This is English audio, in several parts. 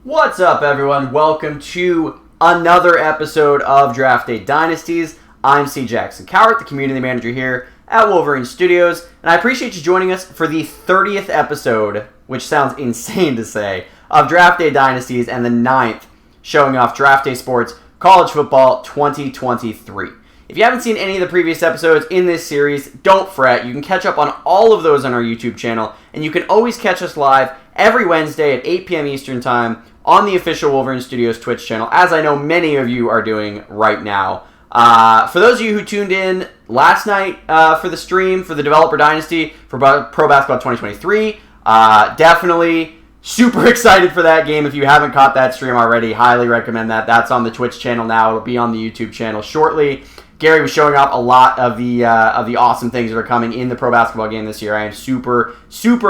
What's up, everyone? Welcome to another episode of Draft Day Dynasties. I'm C. Jackson Cowart, the community manager here at Wolverine Studios, and I appreciate you joining us for the 30th episode, which sounds insane to say, of Draft Day Dynasties, and the 9th showing off Draft Day Sports College Football 2023. If you haven't seen any of the previous episodes in this series, don't fret. You can catch up on all of those on our YouTube channel, and you can always catch us live every Wednesday at 8 p.m. Eastern Time on the official Wolverine Studios Twitch channel, as I know many of you are doing right now. For those of you who tuned in last night for the stream, for the Developer Dynasty, for Pro Basketball 2023, definitely super excited for that game. If you haven't caught that stream already, highly recommend that. That's on the Twitch channel now. It'll be on the YouTube channel shortly. Gary was showing off a lot of the awesome things that are coming in the pro basketball game this year. I am super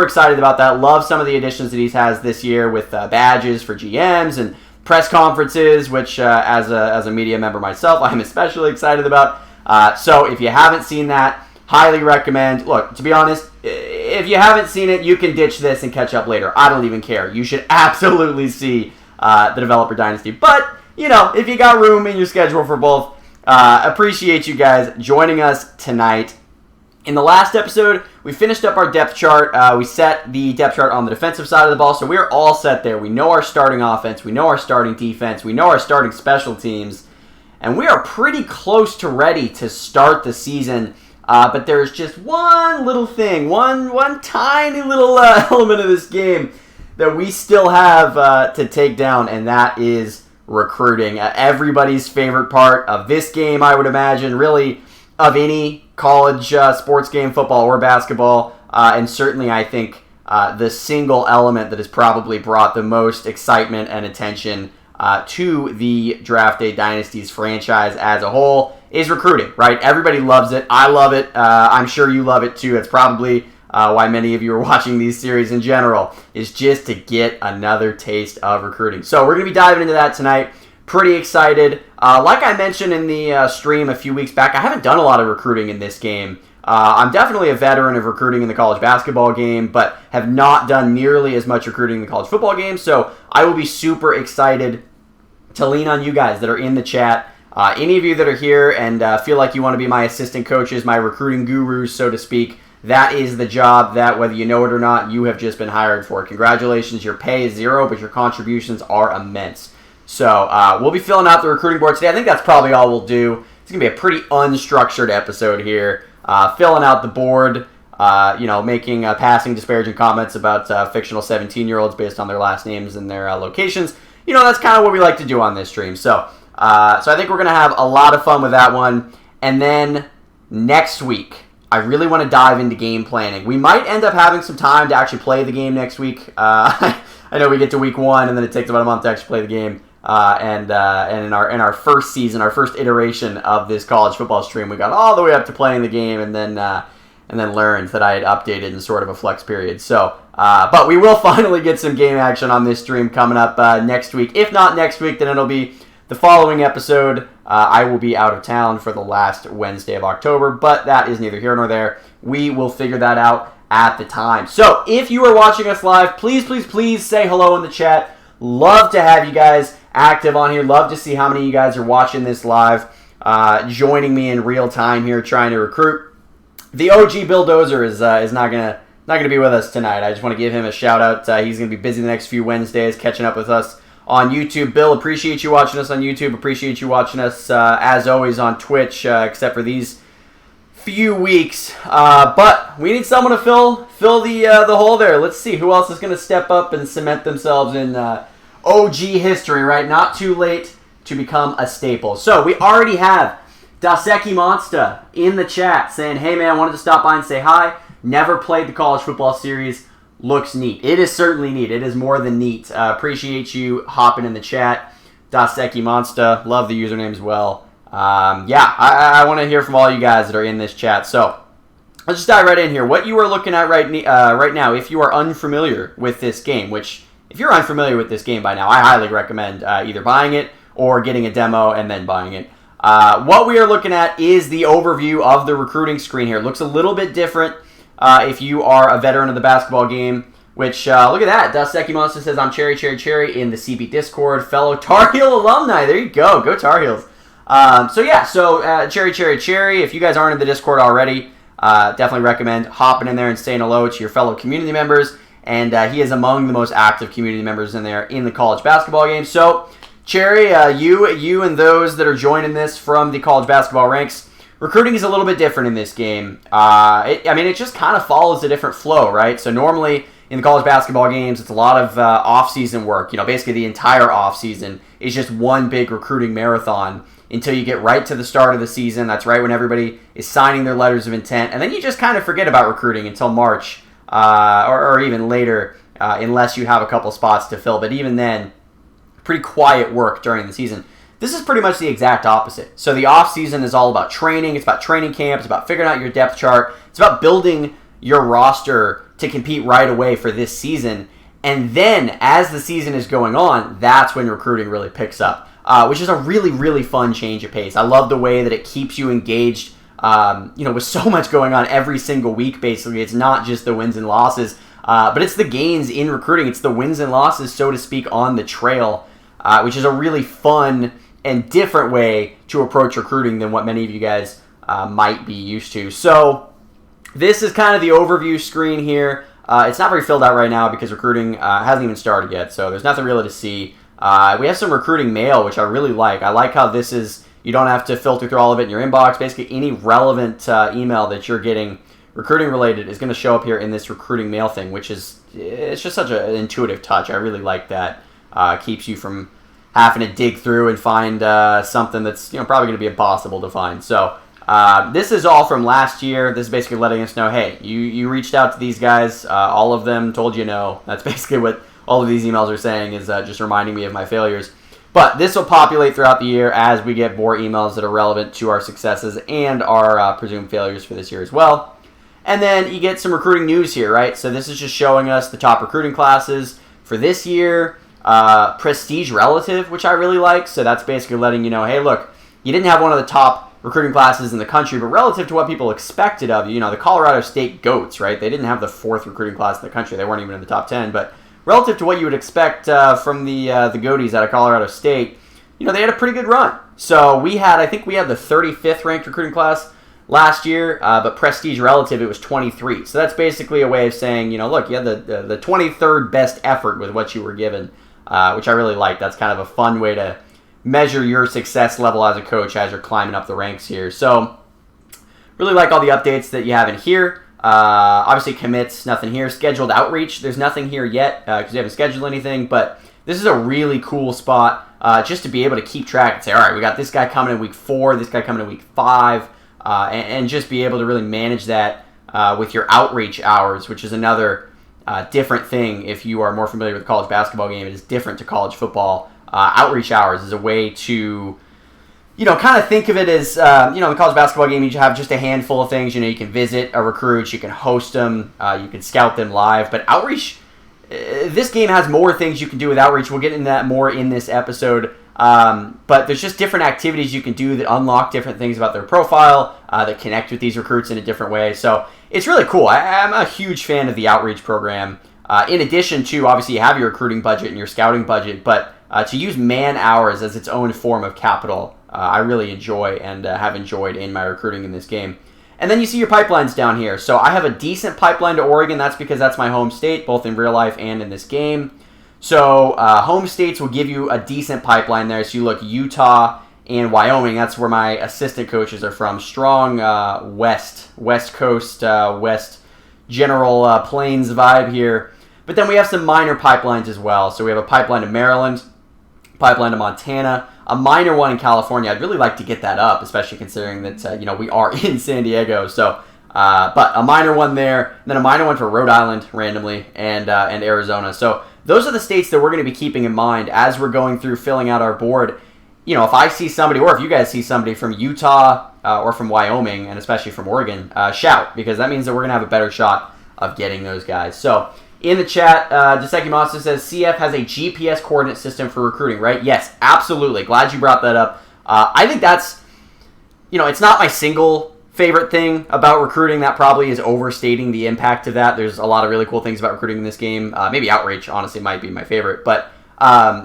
excited about that. Love some of the additions that he has this year with badges for GMs and press conferences, which as a media member myself, I'm especially excited about. So if you haven't seen that, highly recommend. Look, to be honest, if you haven't seen it, you can ditch this and catch up later. I don't even care. You should absolutely see the Developer Dynasty. But, you know, if you got room in your schedule for both, appreciate you guys joining us tonight. In the last episode, we finished up our depth chart. We set the depth chart on the defensive side of the ball, so we're all set there. We know our starting offense, we know our starting defense, we know our starting special teams, and we are pretty close to ready to start the season. But there's just one little thing, one tiny little element of this game that we still have to take down, and that is recruiting. Everybody's favorite part of this game, I would imagine, really of any college sports game, football or basketball, and certainly I think the single element that has probably brought the most excitement and attention to the Draft Day Dynasties franchise as a whole is recruiting, right? Everybody loves it. I love it. I'm sure you love it too. It's probably why many of you are watching these series in general, is just to get another taste of recruiting. So we're going to be diving into that tonight. Pretty excited. Like I mentioned in the stream a few weeks back, I haven't done a lot of recruiting in this game. I'm definitely a veteran of recruiting in the college basketball game, but have not done nearly as much recruiting in the college football game. So I will be super excited to lean on you guys that are in the chat. Any of you that are here and feel like you want to be my assistant coaches, my recruiting gurus, so to speak, that is the job that, whether you know it or not, you have just been hired for. Congratulations. Your pay is zero, but your contributions are immense. So we'll be filling out the recruiting board today. I think that's probably all we'll do. It's going to be a pretty unstructured episode here. Filling out the board, making passing disparaging comments about fictional 17-year-olds based on their last names and their locations. You know, that's kind of what we like to do on this stream. So I think we're going to have a lot of fun with that one. And then next week, I really want to dive into game planning. We might end up having some time to actually play the game next week. I know we get to week one, and then it takes about a month to actually play the game. And in our first season, our first iteration of this college football stream, we got all the way up to playing the game, and then learned that I had updated in sort of a flex period. So, but we will finally get some game action on this stream coming up next week. If not next week, then it'll be the following episode. I will be out of town for the last Wednesday of October, but that is neither here nor there. We will figure that out at the time. So if you are watching us live, please say hello in the chat. Love to have you guys active on here. Love to see how many of you guys are watching this live, joining me in real time here, trying to recruit. The OG Bill Dozer is not gonna be with us tonight. I just want to give him a shout out. He's gonna be busy the next few Wednesdays, catching up with us on YouTube. Bill, appreciate you watching us on YouTube. Appreciate you watching us, as always, on Twitch, except for these few weeks. But we need someone to fill the hole there. Let's see who else is going to step up and cement themselves in OG history, right? Not too late to become a staple. So we already have Daseki Monster in the chat saying, hey, man, I wanted to stop by and say hi. Never played the college football series. Looks neat. It is certainly neat. It is more than neat. Appreciate you hopping in the chat. Daseki Monster. Love the username as well. I want to hear from all you guys that are in this chat. So let's just dive right in here. What you are looking at right now, if you are unfamiliar with this game, which if you're unfamiliar with this game by now, I highly recommend either buying it or getting a demo and then buying it. What we are looking at is the overview of the recruiting screen here. It looks a little bit different if you are a veteran of the basketball game which, look at that. Duseki Monster says, I'm Cherry in the CB Discord. Fellow Tar Heel alumni. There you go. Go Tar Heels. Cherry. If you guys aren't in the Discord already, definitely recommend hopping in there and saying hello to your fellow community members. And he is among the most active community members in there in the college basketball game. So, Cherry, you and those that are joining this from the college basketball ranks, recruiting is a little bit different in this game. It just kind of follows a different flow, right? So normally in the college basketball games, it's a lot of off-season work. Basically the entire off-season is just one big recruiting marathon until you get right to the start of the season. That's right when everybody is signing their letters of intent. And then you just kind of forget about recruiting until March or even later unless you have a couple spots to fill. But even then, pretty quiet work during the season. This is pretty much the exact opposite. So the off-season is all about training. It's about training camp. It's about figuring out your depth chart. It's about building your roster to compete right away for this season. And then as the season is going on, that's when recruiting really picks up, which is a really, really fun change of pace. I love the way that it keeps you engaged, with so much going on every single week, basically. It's not just the wins and losses, but it's the gains in recruiting. It's the wins and losses, so to speak, on the trail, which is a really fun and different way to approach recruiting than what many of you guys might be used to. So this is kind of the overview screen here. It's not very filled out right now because recruiting hasn't even started yet, so there's nothing really to see. We have some recruiting mail, which I really like. I like how this is, you don't have to filter through all of it in your inbox. Basically, any relevant email that you're getting recruiting related is going to show up here in this recruiting mail thing, which is, it's just such an intuitive touch. I really like that. Keeps you from having to dig through and find something that's probably going to be impossible to find. So this is all from last year. This is basically letting us know, hey, you reached out to these guys. All of them told you no. That's basically what all of these emails are saying, is just reminding me of my failures. But this will populate throughout the year as we get more emails that are relevant to our successes and our presumed failures for this year as well. And then you get some recruiting news here, right? So this is just showing us the top recruiting classes for this year. Prestige relative, which I really like. So that's basically letting you know, hey, look, you didn't have one of the top recruiting classes in the country, but relative to what people expected of you, the Colorado State GOATs, right? They didn't have the fourth recruiting class in the country. They weren't even in the top 10, but relative to what you would expect from the GOATs out of Colorado State, they had a pretty good run. So I think we had the 35th ranked recruiting class last year, but prestige relative, it was 23. So that's basically a way of saying, look, you had the 23rd best effort with what you were given, which I really like. That's kind of a fun way to measure your success level as a coach as you're climbing up the ranks here. So really like all the updates that you have in here. Obviously commits, nothing here. Scheduled outreach, there's nothing here yet because you haven't scheduled anything, but this is a really cool spot just to be able to keep track and say, all right, we got this guy coming in week 4, this guy coming in week 5, and just be able to really manage that with your outreach hours, which is another different thing. If you are more familiar with the college basketball game, it is different to college football. Outreach hours is a way to, kind of think of it as, in the college basketball game, you have just a handful of things. You can visit a recruit, you can host them, you can scout them live. But outreach, this game has more things you can do with outreach. We'll get into that more in this episode. But there's just different activities you can do that unlock different things about their profile, that connect with these recruits in a different way. So it's really cool. I'm a huge fan of the outreach program. In addition to, obviously, you have your recruiting budget and your scouting budget, but to use man hours as its own form of capital, I really enjoy and have enjoyed in my recruiting in this game. And then you see your pipelines down here. So I have a decent pipeline to Oregon. That's because that's my home state, both in real life and in this game. So home states will give you a decent pipeline there. So you look Utah and Wyoming. That's where my assistant coaches are from. Strong West Coast, West general plains vibe here. But then we have some minor pipelines as well. So we have a pipeline to Maryland, pipeline to Montana, a minor one in California. I'd really like to get that up, especially considering that we are in San Diego. So, but a minor one there, and then a minor one for Rhode Island randomly, and Arizona. So those are the states that we're going to be keeping in mind as we're going through filling out our board. If I see somebody, or if you guys see somebody from Utah or from Wyoming, and especially from Oregon, shout, because that means that we're going to have a better shot of getting those guys. So in the chat, Duseki Monster says, CF has a GPS coordinate system for recruiting, right? Yes, absolutely. Glad you brought that up. I think that's, it's not my single favorite thing about recruiting. That probably is overstating the impact of that. There's a lot of really cool things about recruiting in this game. Maybe Outreach, honestly, might be my favorite. But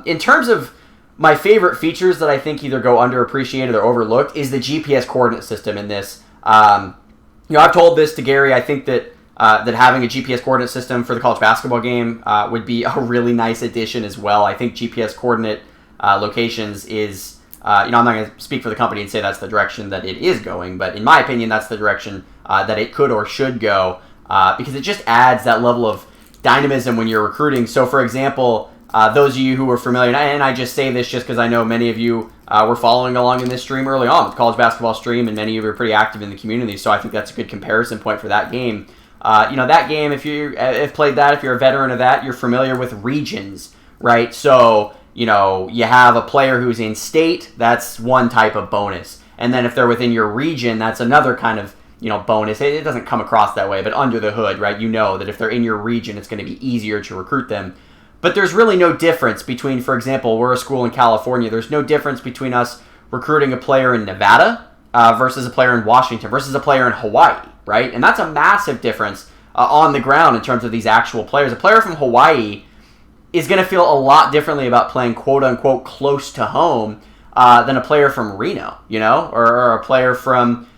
in terms of my favorite features that I think either go underappreciated or overlooked is the GPS coordinate system in this. I've told this to Gary. I think that having a GPS coordinate system for the college basketball game would be a really nice addition as well. I think GPS coordinate locations is, I'm not going to speak for the company and say that's the direction that it is going, but in my opinion, that's the direction that it could or should go because it just adds that level of dynamism when you're recruiting. So, for example, those of you who are familiar, and I just say this just because I know many of you were following along in this stream early on with the college basketball stream, and many of you are pretty active in the community, so I think that's a good comparison point for that game. That game, if you've played that, if you're a veteran of that, you're familiar with regions, right? So, you have a player who's in state, that's one type of bonus. And then if they're within your region, that's another kind of, bonus. It doesn't come across that way, but under the hood, right? You know that if they're in your region, it's going to be easier to recruit them. But there's really no difference between, for example, we're a school in California. There's no difference between us recruiting a player in Nevada versus a player in Washington versus a player in Hawaii, right? And that's a massive difference on the ground in terms of these actual players. A player from Hawaii is going to feel a lot differently about playing quote-unquote close to home than a player from Reno, or a player from,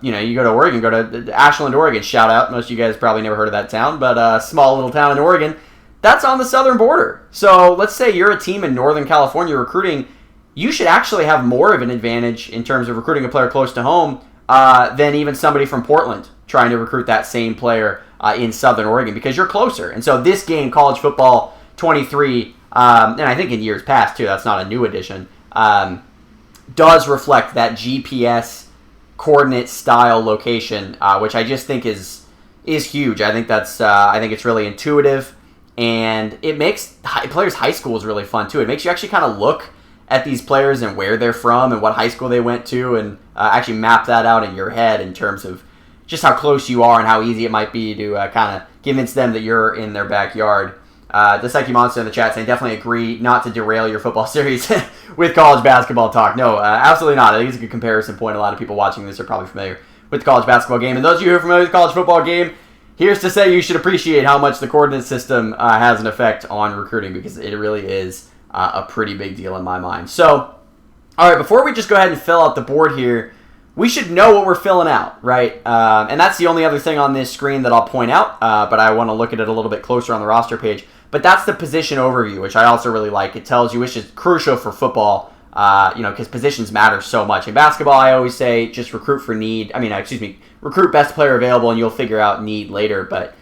you go to Oregon, go to Ashland, Oregon, shout out. Most of you guys probably never heard of that town, but a small little town in Oregon. That's on the southern border. So let's say you're a team in Northern California recruiting. You should actually have more of an advantage in terms of recruiting a player close to home than even somebody from Portland trying to recruit that same player in Southern Oregon because you're closer. And so this game, College Football 23, and I think in years past too, that's not a new addition, does reflect that GPS coordinate style location, which I just think is huge. I think I think it's really intuitive. And it makes players' high schools really fun, too. It makes you actually kind of look at these players and where they're from and what high school they went to and actually map that out in your head in terms of just how close you are and how easy it might be to kind of convince them that you're in their backyard. The Psyche Monster in the chat saying, definitely agree not to derail your football series with college basketball talk. No, absolutely not. I think it's a good comparison point. A lot of people watching this are probably familiar with the college basketball game. And those of you who are familiar with the college football game, here's to say you should appreciate how much the coordinate system has an effect on recruiting because it really is a pretty big deal in my mind. So, all right, before we just go ahead and fill out the board here, we should know what we're filling out, right? And that's the only other thing on this screen that I'll point out, but I want to look at it a little bit closer on the roster page. But that's the position overview, which I also really like. It tells you, which is crucial for football, because positions matter so much. In basketball, I always say just recruit for need. Recruit best player available and you'll figure out need later. But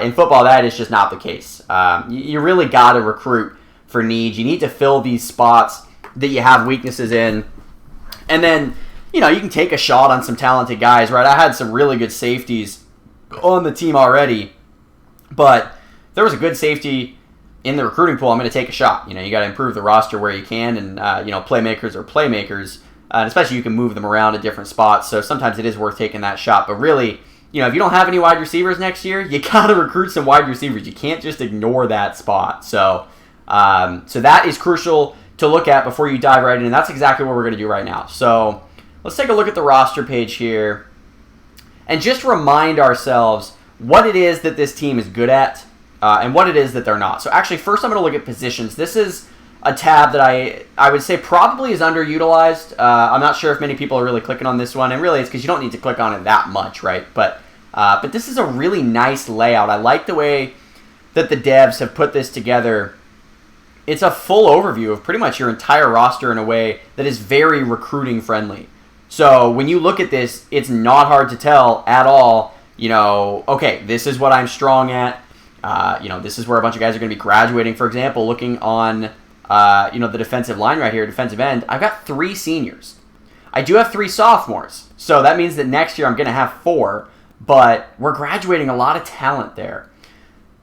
in football, that is just not the case. You really got to recruit for needs. You need to fill these spots that you have weaknesses in. And then, you can take a shot on some talented guys, right? I had some really good safeties on the team already. But there was a good safety in the recruiting pool. I'm going to take a shot. You got to improve the roster where you can. And, playmakers are playmakers. And especially you can move them around to different spots. So sometimes it is worth taking that shot. But really, if you don't have any wide receivers next year, you got to recruit some wide receivers. You can't just ignore that spot. So that is crucial to look at before you dive right in. And that's exactly what we're going to do right now. So let's take a look at the roster page here and just remind ourselves what it is that this team is good at and what it is that they're not. So actually, first I'm going to look at positions. This is a tab that I would say probably is underutilized. I'm not sure if many people are really clicking on this one, and really it's because you don't need to click on it that much, right? But this is a really nice layout. I like the way that the devs have put this together. It's a full overview of pretty much your entire roster in a way that is very recruiting friendly. So when you look at this, it's not hard to tell at all, okay, this is what I'm strong at. This is where a bunch of guys are going to be graduating. For example, looking on the defensive line right here, defensive end, I've got 3 seniors. I do have 3 sophomores. So that means that next year I'm going to have 4, but we're graduating a lot of talent there.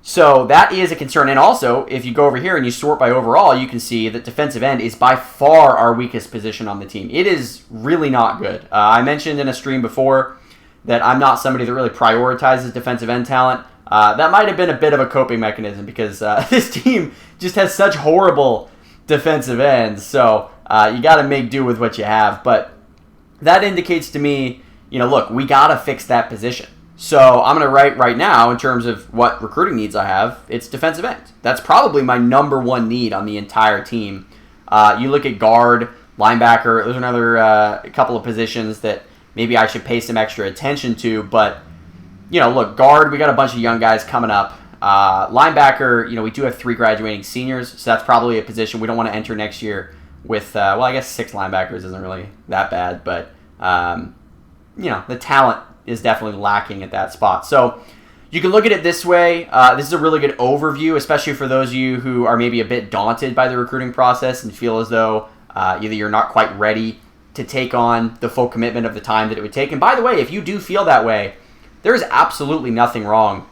So that is a concern. And also, if you go over here and you sort by overall, you can see that defensive end is by far our weakest position on the team. It is really not good. I mentioned in a stream before that I'm not somebody that really prioritizes defensive end talent. That might have been a bit of a coping mechanism because this team just has such horrible defensive ends. So you got to make do with what you have. But that indicates to me, look, we got to fix that position. So I'm going to write right now in terms of what recruiting needs I have, it's defensive end. That's probably my number one need on the entire team. You look at guard, linebacker, there's another couple of positions that maybe I should pay some extra attention to. But, look, guard, we got a bunch of young guys coming up. Linebacker, we do have 3 graduating seniors, so that's probably a position we don't want to enter next year with, I guess 6 linebackers isn't really that bad. But, the talent is definitely lacking at that spot. So you can look at it this way. This is a really good overview, especially for those of you who are maybe a bit daunted by the recruiting process and feel as though either you're not quite ready to take on the full commitment of the time that it would take. And by the way, if you do feel that way, there is absolutely nothing wrong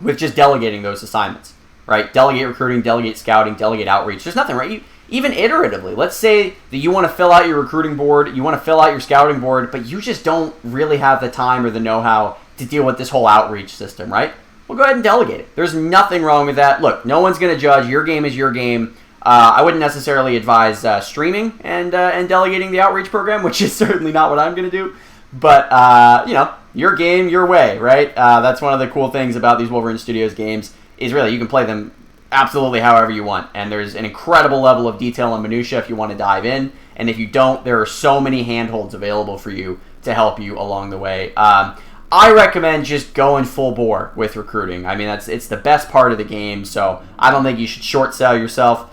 with just delegating those assignments, right? Delegate recruiting, delegate scouting, delegate outreach. There's nothing, right? Even iteratively, let's say that you want to fill out your recruiting board, you want to fill out your scouting board, but you just don't really have the time or the know-how to deal with this whole outreach system, right? Well, go ahead and delegate it. There's nothing wrong with that. Look, no one's going to judge. Your game is your game. I wouldn't necessarily advise streaming and delegating the outreach program, which is certainly not what I'm going to do. But, your game, your way, right? That's one of the cool things about these Wolverine Studios games is really you can play them absolutely however you want. And there's an incredible level of detail and minutia if you want to dive in. And if you don't, there are so many handholds available for you to help you along the way. I recommend just going full bore with recruiting. I mean, it's the best part of the game, so I don't think you should short sell yourself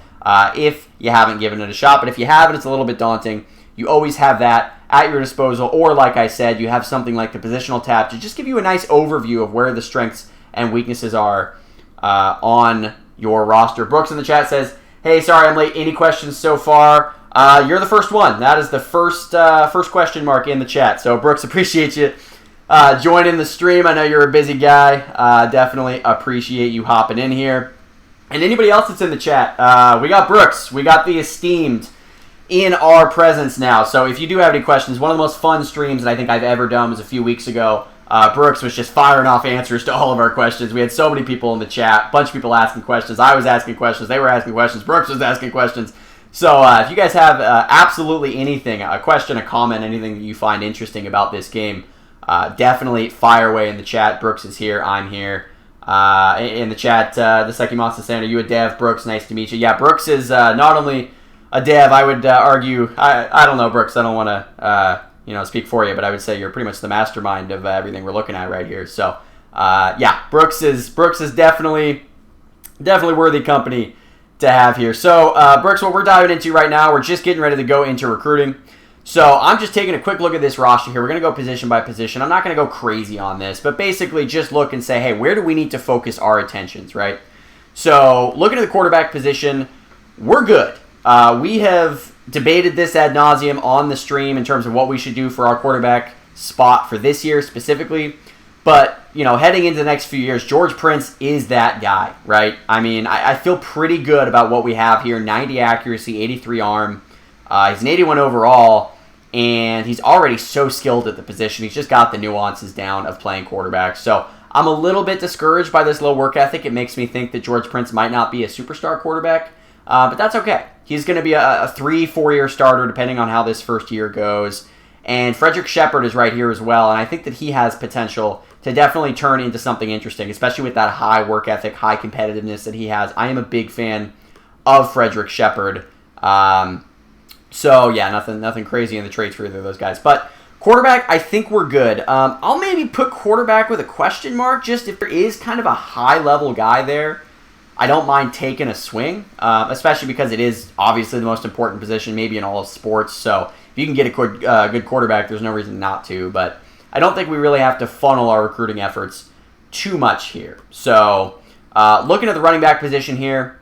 if you haven't given it a shot. But if you have and it's a little bit daunting, you always have that at your disposal. Or like I said, you have something like the positional tab to just give you a nice overview of where the strengths and weaknesses are on your roster. Brooks in the chat says, hey, sorry I'm late. Any questions so far? You're the first one. That is the first question mark in the chat. So Brooks, appreciate you joining the stream. I know you're a busy guy. Definitely appreciate you hopping in here. And anybody else that's in the chat, we got Brooks. We got the esteemed in our presence now. So if you do have any questions, one of the most fun streams that I think I've ever done was a few weeks ago. Brooks was just firing off answers to all of our questions. We had so many people in the chat, a bunch of people asking questions. I was asking questions. They were asking questions. Brooks was asking questions. So if you guys have absolutely anything, a question, a comment, anything that you find interesting about this game, definitely fire away in the chat. Brooks is here. I'm here. In the chat, the Seki Monster saying, are you a dev? Brooks, nice to meet you. Yeah, Brooks is not only a dev, I would argue, I don't know, Brooks, I don't want to speak for you, but I would say you're pretty much the mastermind of everything we're looking at right here. So, Brooks is definitely worthy company to have here. So, Brooks, what we're diving into right now, we're just getting ready to go into recruiting. So, I'm just taking a quick look at this roster here. We're going to go position by position. I'm not going to go crazy on this, but basically just look and say, hey, where do we need to focus our attentions, right? So, looking at the quarterback position, we're good. We have debated this ad nauseum on the stream in terms of what we should do for our quarterback spot for this year specifically. But, heading into the next few years, George Prince is that guy, right? I mean, I feel pretty good about what we have here. 90 accuracy, 83 arm. He's an 81 overall, and he's already so skilled at the position. He's just got the nuances down of playing quarterback. So I'm a little bit discouraged by this low work ethic. It makes me think that George Prince might not be a superstar quarterback, but that's okay. He's going to be a 3-4 year starter depending on how this first year goes. And Frederick Shepard is right here as well, and I think that he has potential to definitely turn into something interesting, especially with that high work ethic, high competitiveness that he has. I am a big fan of Frederick Shepard. Nothing crazy in the traits for either of those guys. But quarterback, I think we're good. I'll maybe put quarterback with a question mark, just if there is kind of a high-level guy there. I don't mind taking a swing, especially because it is obviously the most important position maybe in all of sports. So if you can get a good quarterback, there's no reason not to. But I don't think we really have to funnel our recruiting efforts too much here. So looking at the running back position here,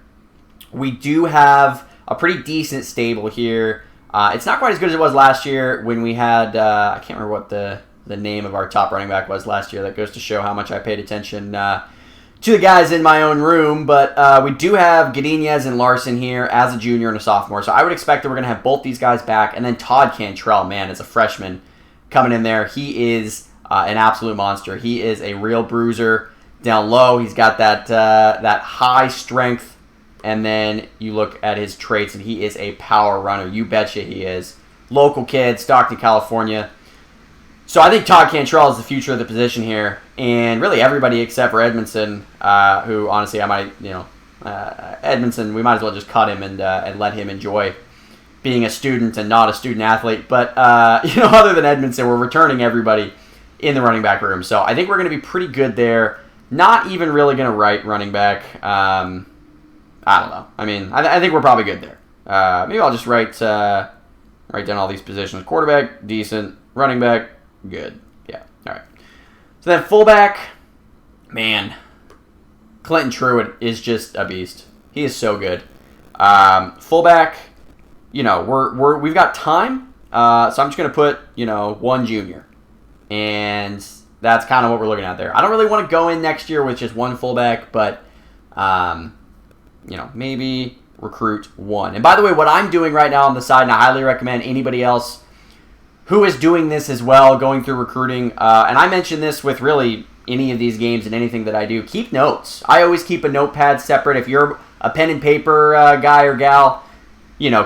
we do have a pretty decent stable here. It's not quite as good as it was last year when we had, I can't remember what the name of our top running back was last year. That goes to show how much I paid attention to the guys in my own room, but we do have Godinez and Larson here as a junior and a sophomore, so I would expect that we're going to have both these guys back, and then Todd Cantrell, man, as a freshman coming in there, he is an absolute monster. He is a real bruiser down low. He's got that high strength, and then you look at his traits, and he is a power runner. You betcha he is. Local kid, Stockton, California. So I think Todd Cantrell is the future of the position here, and really everybody except for Edmondson, who honestly I might, Edmondson, we might as well just cut him and let him enjoy being a student and not a student athlete. But other than Edmondson, we're returning everybody in the running back room. So I think we're going to be pretty good there. Not even really going to write running back. I don't know. I mean, I think we're probably good there. Maybe I'll just write down all these positions. Quarterback, decent. Running back, good. Yeah, all right. So then fullback, man, Clinton Truitt is just a beast. He is so good. Fullback, we've got time, so I'm just going to put, one junior. And that's kind of what we're looking at there. I don't really want to go in next year with just one fullback, but, maybe recruit one. And by the way, what I'm doing right now on the side, and I highly recommend anybody else who is doing this as well, going through recruiting, and I mention this with really any of these games and anything that I do, keep notes. I always keep a notepad separate. If you're a pen and paper guy or gal,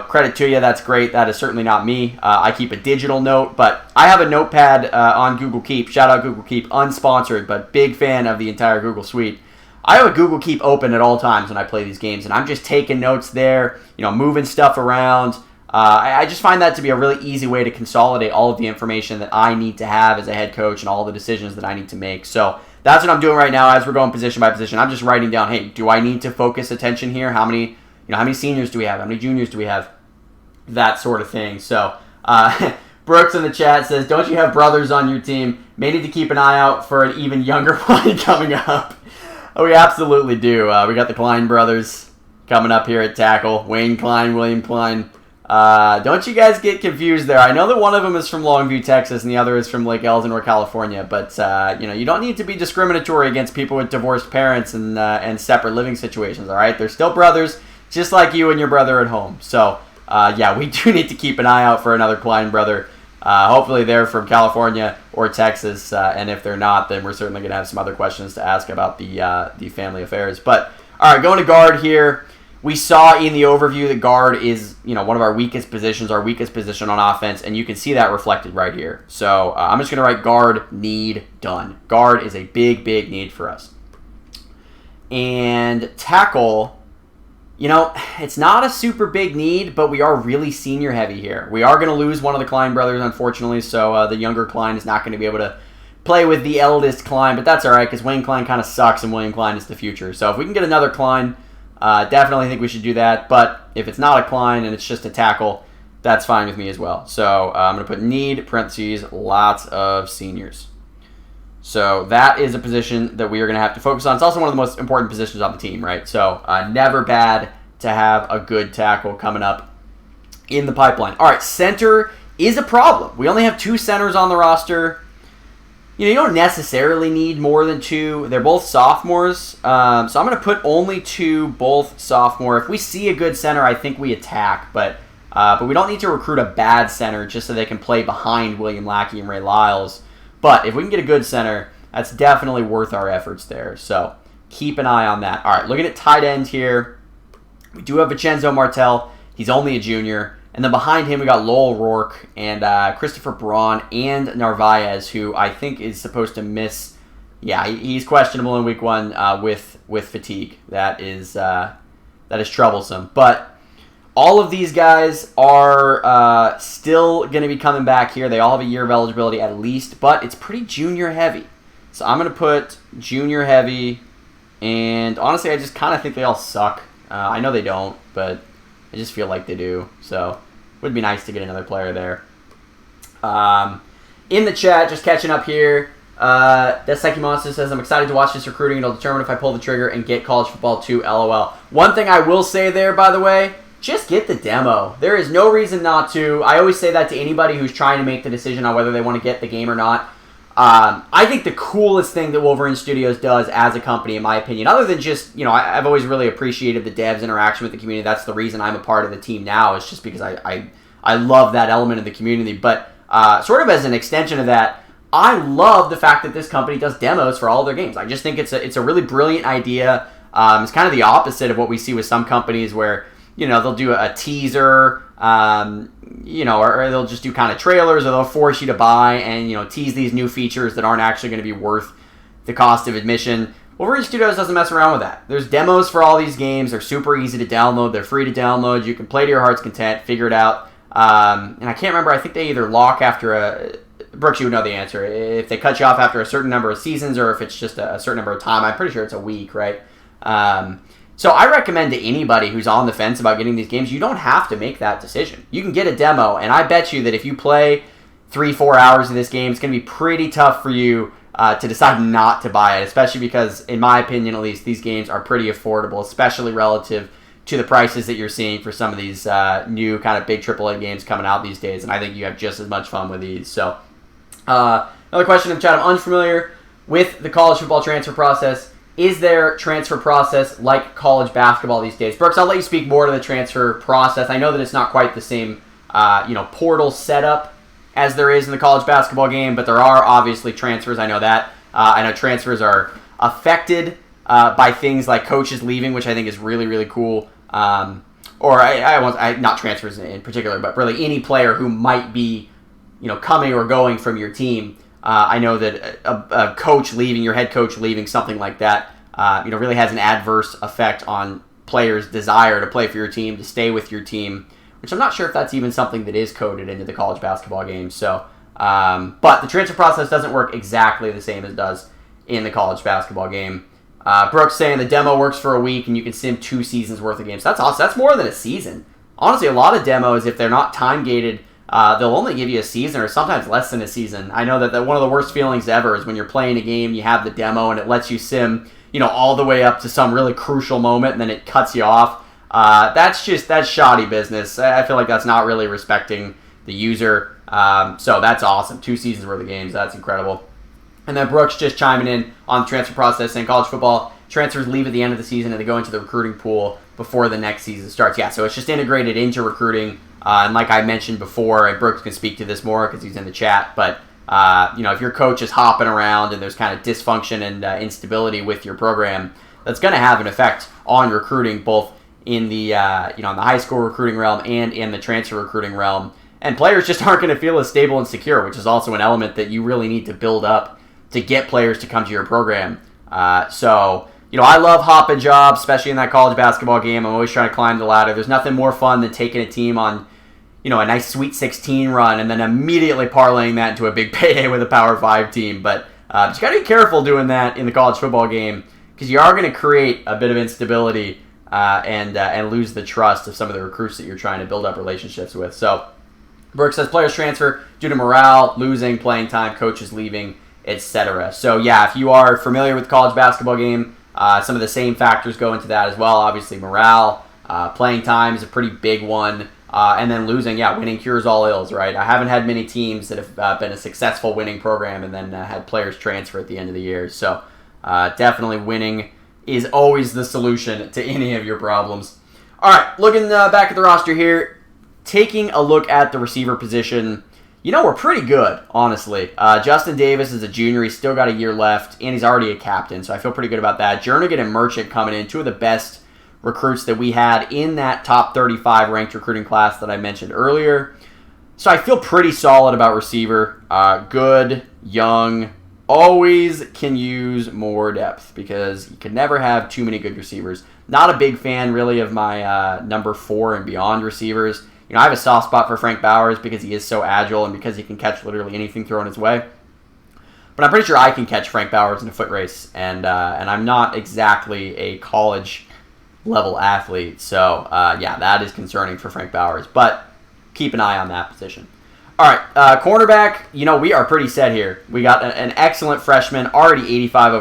credit to you, that's great. That is certainly not me. I keep a digital note, but I have a notepad on Google Keep. Shout out Google Keep, unsponsored, but big fan of the entire Google suite. I have a Google Keep open at all times when I play these games, and I'm just taking notes there, moving stuff around. I just find that to be a really easy way to consolidate all of the information that I need to have as a head coach and all the decisions that I need to make. So that's what I'm doing right now as we're going position by position. I'm just writing down, hey, do I need to focus attention here? How many seniors do we have? How many juniors do we have? That sort of thing. So Brooks in the chat says, don't you have brothers on your team? May need to keep an eye out for an even younger one coming up. We absolutely do. We got the Klein brothers coming up here at tackle. Wayne Klein, William Klein. Don't you guys get confused there. I know that one of them is from Longview, Texas, and the other is from Lake Elsinore, California. But, you don't need to be discriminatory against people with divorced parents and separate living situations, all right? They're still brothers, just like you and your brother at home. So, we do need to keep an eye out for another Klein brother. Hopefully they're from California or Texas, and if they're not, then we're certainly going to have some other questions to ask about the family affairs. But, all right, going to guard here. We saw in the overview that guard is, one of our weakest positions, our weakest position on offense, and you can see that reflected right here. So I'm just going to write guard, need, done. Guard is a big, big need for us. And tackle, it's not a super big need, but we are really senior heavy here. We are going to lose one of the Klein brothers, unfortunately, so the younger Klein is not going to be able to play with the eldest Klein, but that's all right because Wayne Klein kind of sucks and William Klein is the future. So if we can get another Klein, definitely think we should do that, but if it's not a Klein and it's just a tackle, that's fine with me as well. So I'm going to put need, parentheses, lots of seniors. So that is a position that we are going to have to focus on. It's also one of the most important positions on the team, right? So never bad to have a good tackle coming up in the pipeline. All right, center is a problem. We only have 2 centers on the roster. You don't necessarily need more than 2. They're both sophomores. So I'm going to put only 2, both sophomore. If we see a good center, I think we attack. But we don't need to recruit a bad center just so they can play behind William Lackey and Ray Lyles. But if we can get a good center, that's definitely worth our efforts there. So keep an eye on that. All right, looking at tight end here. We do have Vincenzo Martel. He's only a junior. And then behind him, we got Lowell Rourke and Christopher Braun and Narvaez, who I think is supposed to miss. Yeah, he's questionable in week 1 with fatigue. That is troublesome. But all of these guys are still going to be coming back here. They all have a year of eligibility at least, but it's pretty junior heavy. So I'm going to put junior heavy, and honestly, I just kind of think they all suck. I know they don't, but I just feel like they do. So it would be nice to get another player there. In the chat, just catching up here, Deseki Monster says, I'm excited to watch this recruiting. It'll determine if I pull the trigger and get college football too, LOL. One thing I will say there, by the way, just get the demo. There is no reason not to. I always say that to anybody who's trying to make the decision on whether they want to get the game or not. I think the coolest thing that Wolverine Studios does as a company, in my opinion, other than just, I've always really appreciated the devs' interaction with the community. That's the reason I'm a part of the team now. It's just because I love that element of the community. But sort of as an extension of that, I love the fact that this company does demos for all of their games. I just think it's a really brilliant idea. It's kind of the opposite of what we see with some companies where, they'll do a teaser or they'll just do kind of trailers, or they'll force you to buy and, tease these new features that aren't actually going to be worth the cost of admission. Wolverine Studios doesn't mess around with that. There's demos for all these games. They're super easy to download. They're free to download. You can play to your heart's content, figure it out. And I can't remember. I think they either lock after Brooks, you would know the answer. If they cut you off after a certain number of seasons or if it's just a certain number of time. I'm pretty sure it's a week, right? So I recommend to anybody who's on the fence about getting these games, you don't have to make that decision. You can get a demo, and I bet you that if you play 3-4 hours of this game, it's going to be pretty tough for you to decide not to buy it, especially because, in my opinion at least, these games are pretty affordable, especially relative to the prices that you're seeing for some of these new kind of big AAA games coming out these days, and I think you have just as much fun with these. So, another question in chat. I'm unfamiliar with the college football transfer process. Is there transfer process like college basketball these days? Brooks, I'll let you speak more to the transfer process. I know that it's not quite the same, portal setup as there is in the college basketball game, but there are obviously transfers. I know that. I know transfers are affected by things like coaches leaving, which I think is really, really cool. Not transfers in particular, but really any player who might be, coming or going from your team. I know that a coach leaving, your head coach leaving, something like that, really has an adverse effect on players' desire to play for your team, to stay with your team, which I'm not sure if that's even something that is coded into the college basketball game. So, but the transfer process doesn't work exactly the same as it does in the college basketball game. Brooks saying the demo works for a week and you can sim 2 seasons worth of games. That's awesome. That's more than a season. Honestly, a lot of demos, if they're not time gated, they'll only give you a season or sometimes less than a season. I know that one of the worst feelings ever is when you're playing a game, you have the demo and it lets you sim, all the way up to some really crucial moment and then it cuts you off. That's shoddy business. I feel like that's not really respecting the user. So that's awesome. 2 seasons worth of games. That's incredible. And then Brooks just chiming in on the transfer process saying college football transfers leave at the end of the season and they go into the recruiting pool before the next season starts. Yeah, so it's just integrated into recruiting. And like I mentioned before, and Brooks can speak to this more because he's in the chat, but if your coach is hopping around and there's kind of dysfunction and instability with your program, that's going to have an effect on recruiting, both in the in the high school recruiting realm and in the transfer recruiting realm. And players just aren't going to feel as stable and secure, which is also an element that you really need to build up to get players to come to your program. I love hopping jobs, especially in that college basketball game. I'm always trying to climb the ladder. There's nothing more fun than taking a team on a nice Sweet 16 run and then immediately parlaying that into a big payday with a Power 5 team. But just got to be careful doing that in the college football game because you are going to create a bit of instability and lose the trust of some of the recruits that you're trying to build up relationships with. So Brooks says players transfer due to morale, losing, playing time, coaches leaving, etc. So yeah, if you are familiar with the college basketball game, some of the same factors go into that as well. Obviously morale, playing time is a pretty big one. And then losing, winning cures all ills, right? I haven't had many teams that have been a successful winning program and then had players transfer at the end of the year. So definitely winning is always the solution to any of your problems. All right, looking back at the roster here, taking a look at the receiver position, we're pretty good, honestly. Justin Davis is a junior. He's still got a year left, and he's already a captain, so I feel pretty good about that. Jernigan and Merchant coming in, 2 of the best recruits that we had in that top 35 ranked recruiting class that I mentioned earlier. So I feel pretty solid about receiver. Good, young, always can use more depth because you can never have too many good receivers. Not a big fan, really, of my number 4 and beyond receivers. I have a soft spot for Frank Bowers because he is so agile and because he can catch literally anything thrown his way. But I'm pretty sure I can catch Frank Bowers in a foot race, and I'm not exactly a college-level athlete. So, that is concerning for Frank Bowers. But keep an eye on that position. All right, cornerback, we are pretty set here. We got an excellent freshman, already 85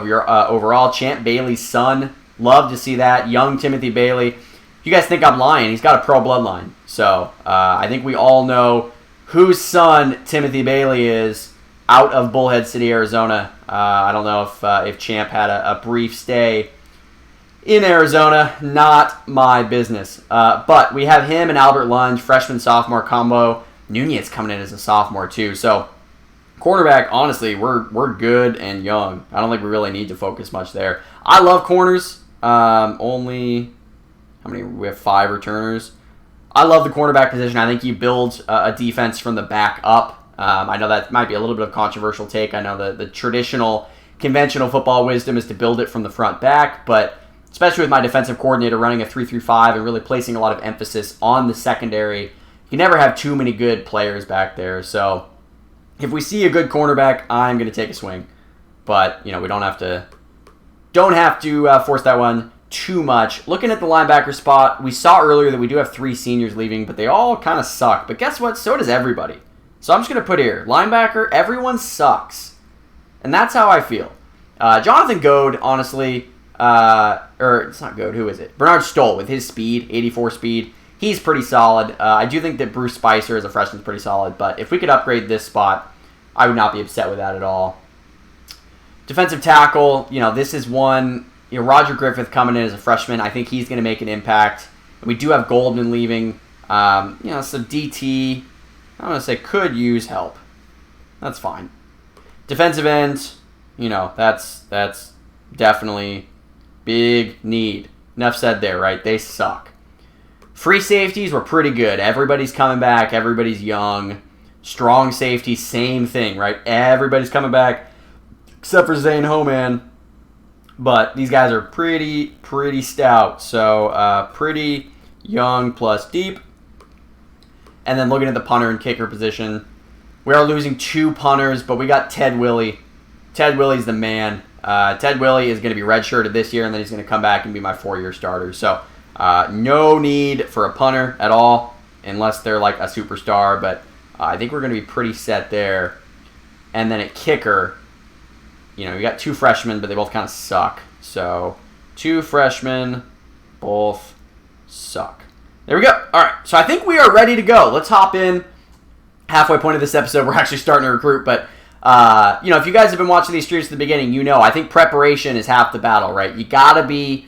overall. Champ Bailey's son. Love to see that. Young Timothy Bailey. If you guys think I'm lying, he's got a pro bloodline. So I think we all know whose son Timothy Bailey is out of Bullhead City, Arizona. I don't know if Champ had a brief stay in Arizona. Not my business. But we have him and Albert Lunge, freshman-sophomore combo. Nunez coming in as a sophomore, too. So, cornerback, honestly, we're good and young. I don't think we really need to focus much there. I love corners. We have 5 returners. I love the cornerback position. I think you build a defense from the back up. I know that might be a little bit of a controversial take. I know the traditional, conventional football wisdom is to build it from the front back, but especially with my defensive coordinator running a 3-3-5 and really placing a lot of emphasis on the secondary, you never have too many good players back there. So if we see a good cornerback, I'm going to take a swing. But, we don't have to force that one too much. Looking at the linebacker spot, we saw earlier that we do have 3 seniors leaving, but they all kind of suck. But guess what? So does everybody. So I'm just going to put here, linebacker, everyone sucks. And that's how I feel. Jonathan Goad, honestly, or it's not Goad, who is it? Bernard Stoll with his speed, 84 speed. He's pretty solid. I do think that Bruce Spicer as a freshman is pretty solid, but if we could upgrade this spot, I would not be upset with that at all. Defensive tackle, this is one, Roger Griffith coming in as a freshman. I think he's going to make an impact. We do have Goldman leaving. So DT, I'm going to say could use help. That's fine. Defensive end, that's definitely big need. Enough said there, right? They suck. Free safeties were pretty good. Everybody's coming back. Everybody's young. Strong safety, same thing, right? Everybody's coming back except for Zane Homan. But these guys are pretty stout. So pretty young plus deep. And then looking at the punter and kicker position, we are losing 2 punters, but we got Ted Willie. Ted Willie's the man. Ted Willie is going to be redshirted this year, and then he's going to come back and be my 4-year starter. So no need for a punter at all, unless they're like a superstar. But I think we're going to be pretty set there. And then at kicker, we got 2 freshmen, but they both kind of suck. So 2 freshmen, both suck. There we go. All right, so I think we are ready to go. Let's hop in. Halfway point of this episode, we're actually starting to recruit, but if you guys have been watching these streams at the beginning, I think preparation is half the battle, right? You got to be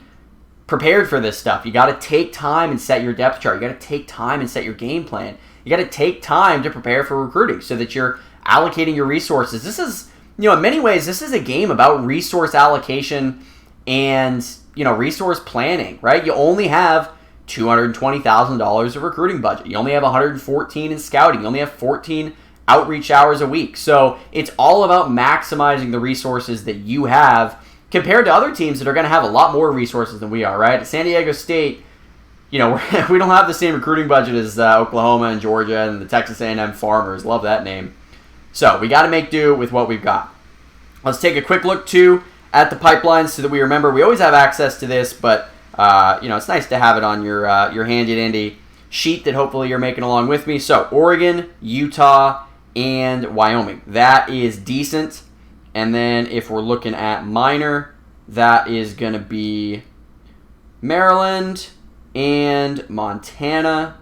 prepared for this stuff. You got to take time and set your depth chart. You got to take time and set your game plan. You got to take time to prepare for recruiting so that you're allocating your resources. This is, in many ways, this is a game about resource allocation and, resource planning, right? You only have $220,000 of recruiting budget. You only have 114 in scouting. You only have 14 outreach hours a week. So it's all about maximizing the resources that you have compared to other teams that are going to have a lot more resources than we are, right? At San Diego State, we don't have the same recruiting budget as Oklahoma and Georgia and the Texas A&M Farmers. Love that name. So we got to make do with what we've got. Let's take a quick look, too, at the pipelines so that we remember we always have access to this, but it's nice to have it on your handy-dandy sheet that hopefully you're making along with me. So Oregon, Utah, and Wyoming. That is decent. And then if we're looking at minor, that is going to be Maryland and Montana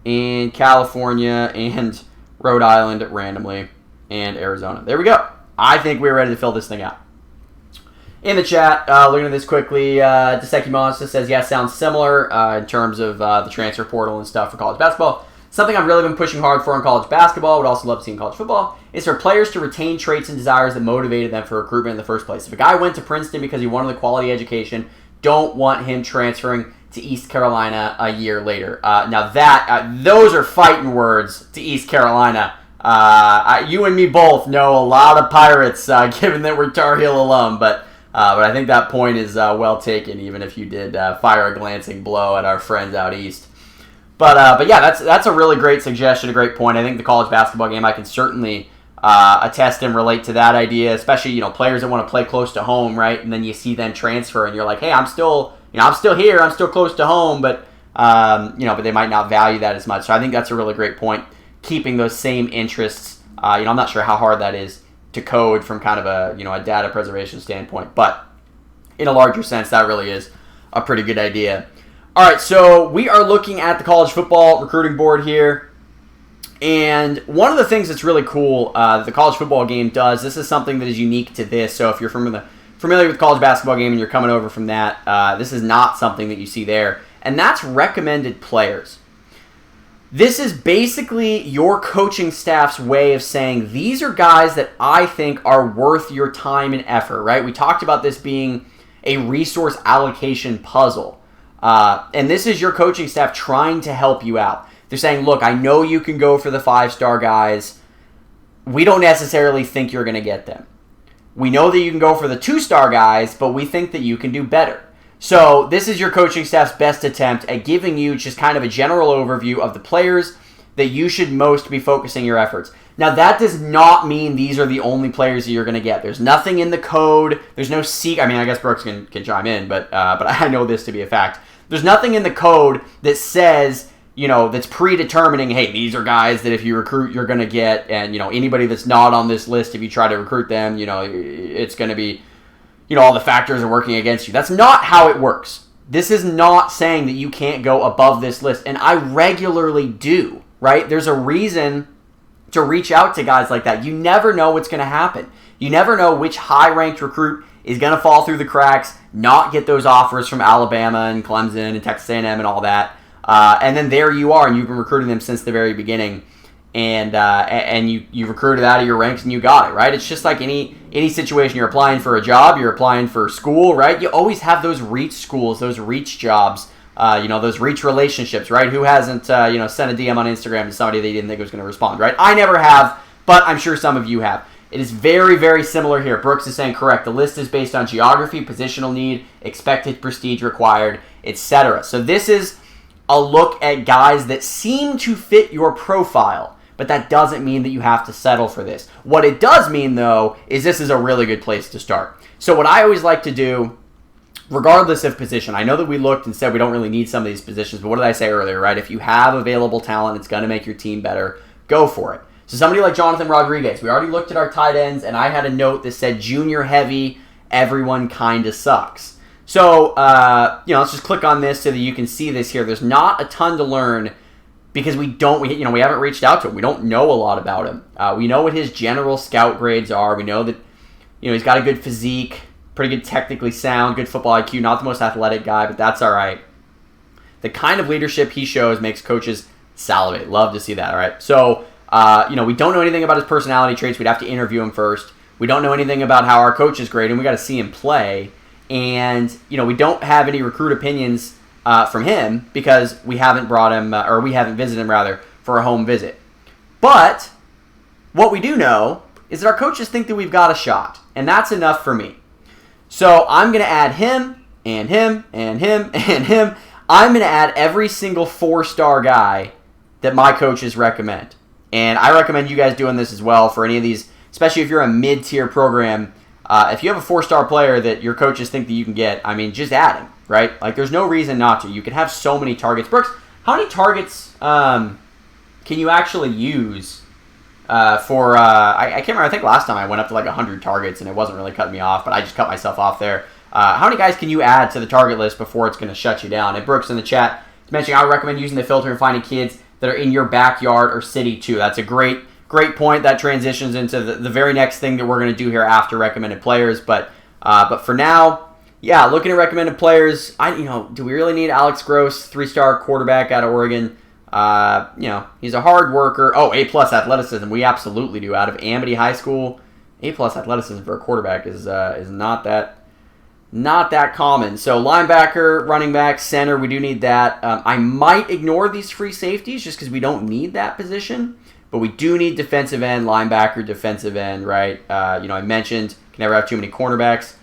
and California and Rhode Island randomly and Arizona. There we go. I think we're ready to fill this thing out. In the chat, looking at this quickly, Deseki Monster says, yeah, sounds similar in terms of the transfer portal and stuff for college basketball. Something I've really been pushing hard for in college basketball, would also love to see in college football, is for players to retain traits and desires that motivated them for recruitment in the first place. If a guy went to Princeton because he wanted a quality education, don't want him transferring to East Carolina a year later. Now those are fighting words to East Carolina. You and me both know a lot of Pirates, given that we're Tar Heel alum, but I think that point is well taken, even if you did fire a glancing blow at our friends out east. But yeah, that's a really great suggestion, a great point. I think the college basketball game, I can certainly attest and relate to that idea, especially players that want to play close to home, right? And then you see them transfer, and you're like, hey, I'm still here, I'm still close to home, but but they might not value that as much. So I think that's a really great point. Keeping those same interests, I'm not sure how hard that is to code from kind of a data preservation standpoint, but in a larger sense, that really is a pretty good idea. All right, so we are looking at the college football recruiting board here, and one of the things that's really cool that the college football game does, this is something that is unique to this, so if you're familiar with the college basketball game and you're coming over from that, this is not something that you see there, and that's recommended players. This is basically your coaching staff's way of saying, these are guys that I think are worth your time and effort, right? We talked about this being a resource allocation puzzle. And this is your coaching staff trying to help you out. They're saying, look, I know you can go for the 5-star guys. We don't necessarily think you're going to get them. We know that you can go for the 2-star guys, but we think that you can do better. So this is your coaching staff's best attempt at giving you just kind of a general overview of the players that you should most be focusing your efforts. Now, that does not mean these are the only players that you're going to get. There's nothing in the code. There's no secret. I mean, I guess Brooks can chime in, but I know this to be a fact. There's nothing in the code that says, that's predetermining, hey, these are guys that if you recruit, you're going to get, and, anybody that's not on this list, if you try to recruit them, it's going to be, all the factors are working against you. That's not how it works. This is not saying that you can't go above this list, and I regularly do, right? There's a reason to reach out to guys like that. You never know what's going to happen. You never know which high-ranked recruit is going to fall through the cracks, not get those offers from Alabama and Clemson and Texas A&M and all that. And then there you are, and you've been recruiting them since the very beginning. And you recruited out of your ranks and you got it, right? It's just like any situation. You're applying for a job, you're applying for school, right? You always have those reach schools, those reach jobs, those reach relationships, right? Who hasn't, sent a DM on Instagram to somebody they didn't think was going to respond, right? I never have, but I'm sure some of you have. It is very, very similar here. Brooks is saying correct. The list is based on geography, positional need, expected prestige required, etc. So this is a look at guys that seem to fit your profile, but that doesn't mean that you have to settle for this. What it does mean, though, is this is a really good place to start. So what I always like to do, regardless of position, I know that we looked and said we don't really need some of these positions, but what did I say earlier, right? If you have available talent, it's going to make your team better, go for it. So somebody like Jonathan Rodriguez, we already looked at our tight ends, and I had a note that said junior heavy, everyone kind of sucks. So, let's just click on this so that you can see this here. There's not a ton to learn because we haven't reached out to him. We don't know a lot about him. We know what his general scout grades are. We know that, he's got a good physique, pretty good technically sound, good football IQ, not the most athletic guy, but that's all right. The kind of leadership he shows makes coaches salivate. Love to see that, all right? So, we don't know anything about his personality traits. We'd have to interview him first. We don't know anything about how our coaches grade him. We got to see him play. And, we don't have any recruit opinions from him because we haven't brought him, or we haven't visited him, rather, for a home visit. But what we do know is that our coaches think that we've got a shot. And that's enough for me. So I'm going to add him, and him, and him, and him. I'm going to add every single 4-star guy that my coaches recommend. And I recommend you guys doing this as well for any of these, especially if you're a mid-tier program. If you have a 4-star player that your coaches think that you can get, just add him, right? Like, there's no reason not to. You can have so many targets. Brooks, how many targets can you actually use for, I can't remember, I think last time I went up to like 100 targets and it wasn't really cutting me off, but I just cut myself off there. How many guys can you add to the target list before it's going to shut you down? And Brooks in the chat is mentioning, I would recommend using the filter and finding kids that are in your backyard or city too. That's a great point. That transitions into the very next thing that we're going to do here after recommended players. But for now, yeah, looking at recommended players, do we really need Alex Gross, 3-star quarterback out of Oregon? He's a hard worker. Oh, A+ athleticism. We absolutely do. Out of Amity High School, A+ athleticism for a quarterback is not that common. So linebacker, running back, center, we do need that. I might ignore these free safeties just because we don't need that position. But we do need defensive end, linebacker, defensive end, right? I mentioned can never have too many cornerbacks.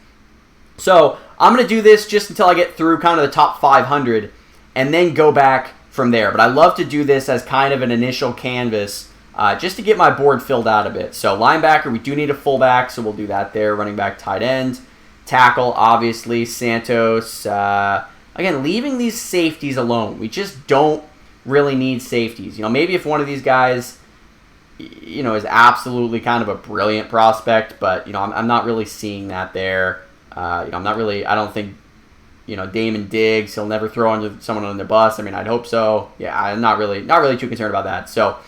So I'm going to do this just until I get through kind of the top 500 and then go back from there. But I love to do this as kind of an initial canvas just to get my board filled out a bit. So linebacker, we do need a fullback, so we'll do that there. Running back, tight end. Tackle, obviously, Santos. Again, leaving these safeties alone. We just don't really need safeties. Maybe if one of these guys is absolutely kind of a brilliant prospect, but, I'm not really seeing that there. I don't think, Damon Diggs, he'll never throw under someone on the bus. I'd hope so. Yeah, I'm not really too concerned about that. So,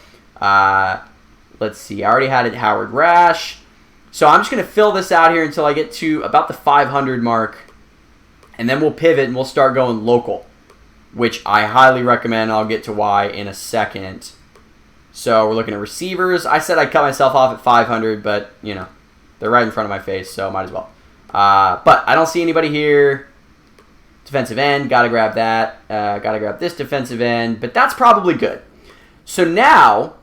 let's see. I already had it, Howard Rash. So I'm just going to fill this out here until I get to about the 500 mark, and then we'll pivot and we'll start going local, which I highly recommend. I'll get to why in a second. So we're looking at receivers. I said I'd cut myself off at 500, but, they're right in front of my face, so might as well. But I don't see anybody here. defensive end, got to grab that. Got to grab this defensive end, but that's probably good. So now,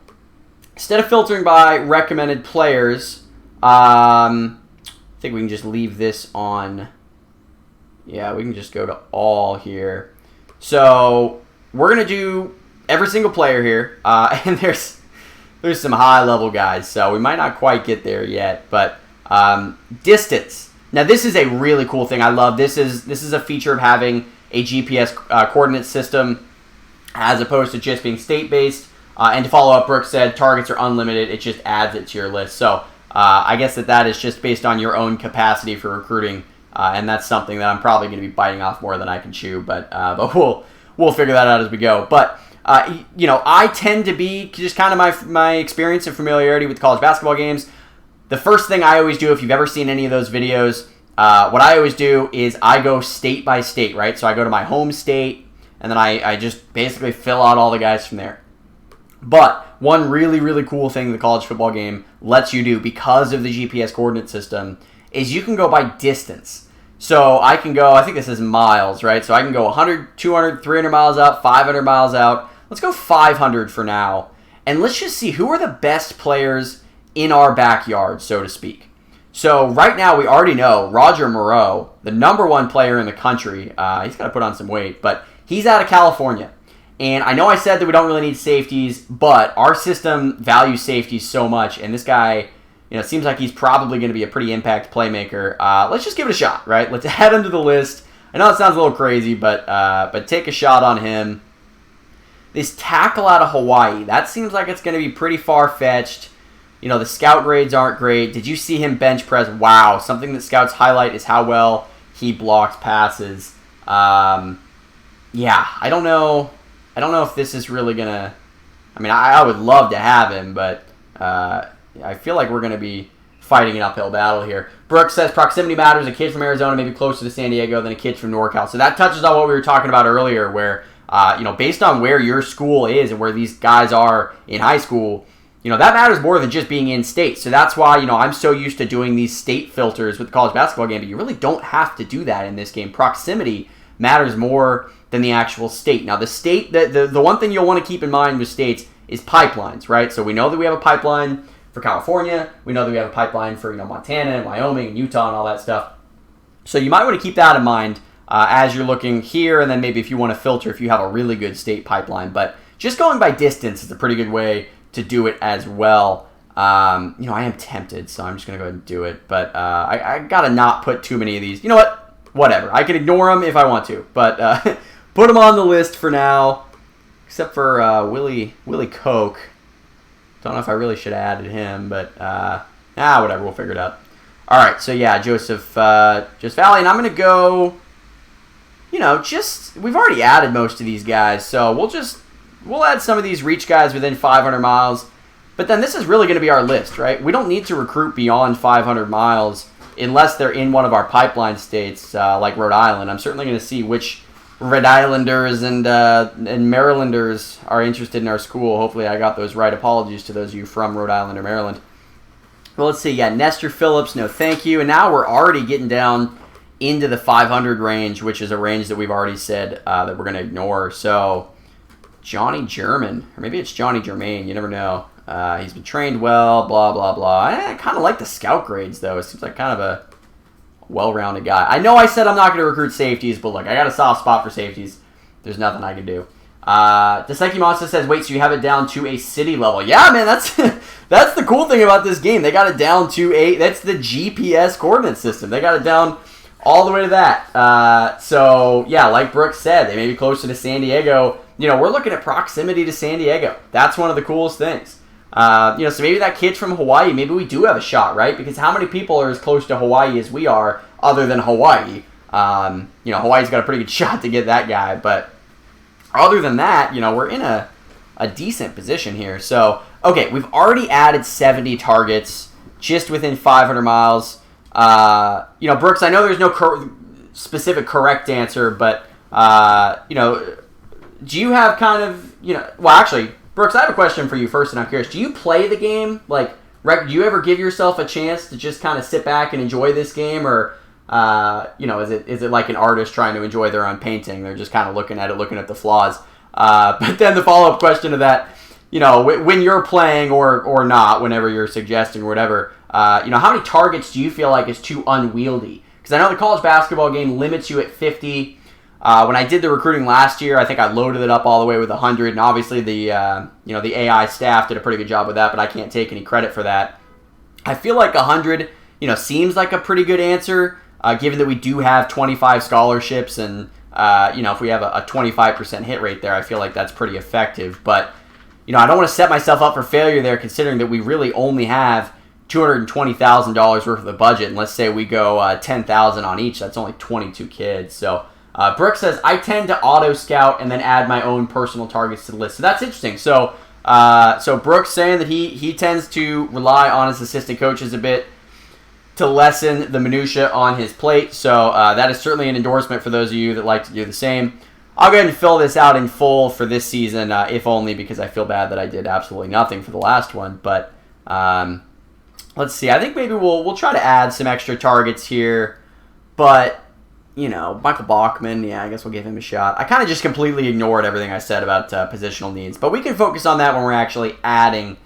instead of filtering by recommended players, I think we can just leave this on. Yeah, we can just go to all here. So we're going to do every single player here, and there's some high-level guys, so we might not quite get there yet, but distance. Now, this is a really cool thing. I love this. This is a feature of having a GPS coordinate system as opposed to just being state-based. And to follow up, Brooks said targets are unlimited. It just adds it to your list. So I guess that is just based on your own capacity for recruiting, and that's something that I'm probably going to be biting off more than I can chew. But we'll figure that out as we go. But I tend to be just kind of my experience and familiarity with college basketball games. The first thing I always do, if you've ever seen any of those videos, what I always do is I go state by state, right? So I go to my home state, and then I just basically fill out all the guys from there. But one really, really cool thing the college football game lets you do because of the GPS coordinate system is you can go by distance. So I can go, I think this is miles, right? So I can go 100, 200, 300 miles out, 500 miles out. Let's go 500 for now. And let's just see who are the best players in our backyard, so to speak. So right now we already know Roger Moreau, the number one player in the country. He's got to put on some weight, but he's out of California. And I know I said that we don't really need safeties, but our system values safeties so much, and this guy, seems like he's probably going to be a pretty impact playmaker. Let's just give it a shot, right? Let's add him to the list. I know it sounds a little crazy, but take a shot on him. This tackle out of Hawaii, that seems like it's going to be pretty far-fetched. The scout grades aren't great. Did you see him bench press? Wow. Something that scouts highlight is how well he blocks passes. I don't know. I don't know if this is really going to... I would love to have him, but I feel like we're going to be fighting an uphill battle here. Brooks says proximity matters. A kid from Arizona may be closer to San Diego than a kid from NorCal. So that touches on what we were talking about earlier, where, based on where your school is and where these guys are in high school, that matters more than just being in state. So that's why, I'm so used to doing these state filters with the college basketball game, but you really don't have to do that in this game. Proximity matters more than the actual state. Now, the state, the one thing you'll want to keep in mind with states is pipelines, right? So we know that we have a pipeline for California. We know that we have a pipeline for, Montana and Wyoming and Utah and all that stuff. So you might want to keep that in mind as you're looking here, and then maybe if you want to filter if you have a really good state pipeline. But just going by distance is a pretty good way to do it as well. I am tempted, so I'm just going to go ahead and do it. But I got to not put too many of these. You know what? Whatever. I can ignore them if I want to. But put them on the list for now, except for Willie Koch. Don't know if I really should have added him, but whatever. We'll figure it out. All right, so yeah, Joseph Valley, and I'm going to go, we've already added most of these guys, so we'll add some of these reach guys within 500 miles, but then this is really going to be our list, right? We don't need to recruit beyond 500 miles unless they're in one of our pipeline states like Rhode Island. I'm certainly going to see which Rhode Islanders and Marylanders are interested in our school. Hopefully I got those right. Apologies to those of you from Rhode Island or Maryland. Well, let's see. Yeah, Nestor Phillips, no thank you. And now we're already getting down into the 500 range, which is a range that we've already said that we're going to ignore. So Johnny German, or maybe it's Johnny Germain, you never know. He's been trained well, blah, blah, blah. I kind of like the scout grades, though. It seems like kind of a well-rounded guy. I know I said I'm not going to recruit safeties, but look, I got a soft spot for safeties. There's nothing I can do. Deseki Monster says, wait, so you have it down to a city level. Yeah, man, that's that's the cool thing about this game. They got it down to that's the GPS coordinate system. They got it down all the way to that. So, yeah, like Brooks said, they may be closer to San Diego. We're looking at proximity to San Diego. That's one of the coolest things. So maybe that kid's from Hawaii. Maybe we do have a shot, right? Because how many people are as close to Hawaii as we are other than Hawaii? Hawaii's got a pretty good shot to get that guy. But other than that, we're in a decent position here. So, okay, we've already added 70 targets just within 500 miles. Brooks, I know there's no specific correct answer, but, do you have kind of, well, actually, Brooks, I have a question for you first, and I'm curious. Do you play the game? Do you ever give yourself a chance to just kind of sit back and enjoy this game? Or Is it like an artist trying to enjoy their own painting? They're just kind of looking at the flaws. But then the follow-up question to that, when you're playing or not, whenever you're suggesting or whatever, how many targets do you feel like is too unwieldy? Because I know the college basketball game limits you at 50. When I did the recruiting last year, I think I loaded it up all the way with 100, and obviously the AI staff did a pretty good job with that, but I can't take any credit for that. I feel like 100, seems like a pretty good answer, given that we do have 25 scholarships, and if we have a 25% hit rate there, I feel like that's pretty effective. But I don't want to set myself up for failure there, considering that we really only have $220,000 worth of the budget, and let's say we go $10,000 on each. That's only 22 kids. So Brooke says, I tend to auto-scout and then add my own personal targets to the list. So that's interesting. So Brooke's saying that he tends to rely on his assistant coaches a bit to lessen the minutia on his plate. So that is certainly an endorsement for those of you that like to do the same. I'll go ahead and fill this out in full for this season, if only because I feel bad that I did absolutely nothing for the last one. But let's see. I think maybe we'll try to add some extra targets here. But Michael Bachman, I guess we'll give him a shot. I kind of just completely ignored everything I said about positional needs. But we can focus on that when we're actually adding,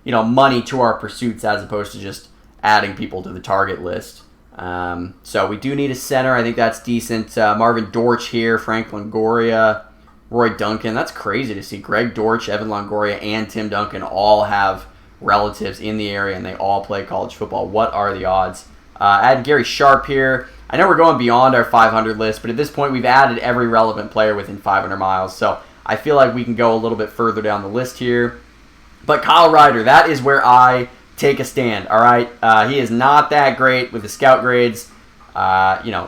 money to our pursuits as opposed to just adding people to the target list. So we do need a center. I think that's decent. Marvin Dortch here, Frank Longoria, Roy Duncan. That's crazy to see Greg Dortch, Evan Longoria, and Tim Duncan all have relatives in the area, and they all play college football. What are the odds? Add Gary Sharp here. I know we're going beyond our 500 list, but at this point we've added every relevant player within 500 miles. So I feel like we can go a little bit further down the list here. But Kyle Ryder, that is where I take a stand, all right? He is not that great with the scout grades.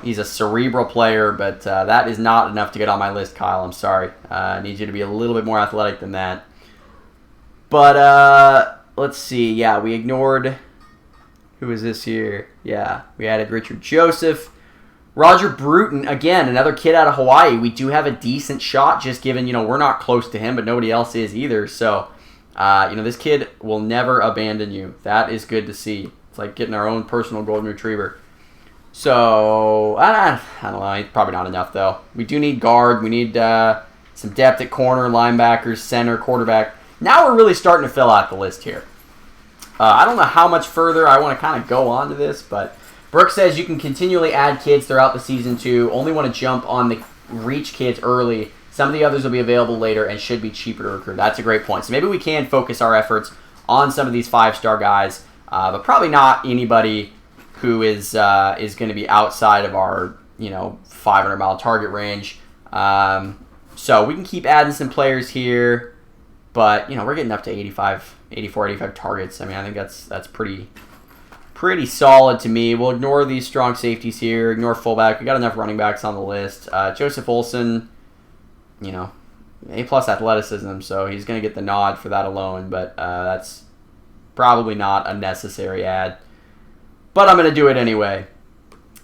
He's a cerebral player, but that is not enough to get on my list, Kyle. I'm sorry. I need you to be a little bit more athletic than that. But let's see. Yeah, we ignored... Who is this here? Yeah, we added Richard Joseph. Roger Bruton, again, another kid out of Hawaii. We do have a decent shot, just given, we're not close to him, but nobody else is either. So, this kid will never abandon you. That is good to see. It's like getting our own personal golden retriever. So, I don't know. Probably not enough, though. We do need guard. We need some depth at corner, linebackers, center, quarterback. Now we're really starting to fill out the list here. I don't know how much further I want to kind of go on to this, but Brooke says you can continually add kids throughout the season too. Only want to jump on the reach kids early. Some of the others will be available later and should be cheaper to recruit. That's a great point. So maybe we can focus our efforts on some of these 5-star guys, but probably not anybody who is going to be outside of our 500-mile target range. So we can keep adding some players here, but we're getting up to 84, 85 targets. I mean, I think that's pretty solid to me. We'll ignore these strong safeties here, ignore fullback. We got enough running backs on the list. Joseph Olson, A+ athleticism, so he's going to get the nod for that alone, but that's probably not a necessary add. But I'm going to do it anyway.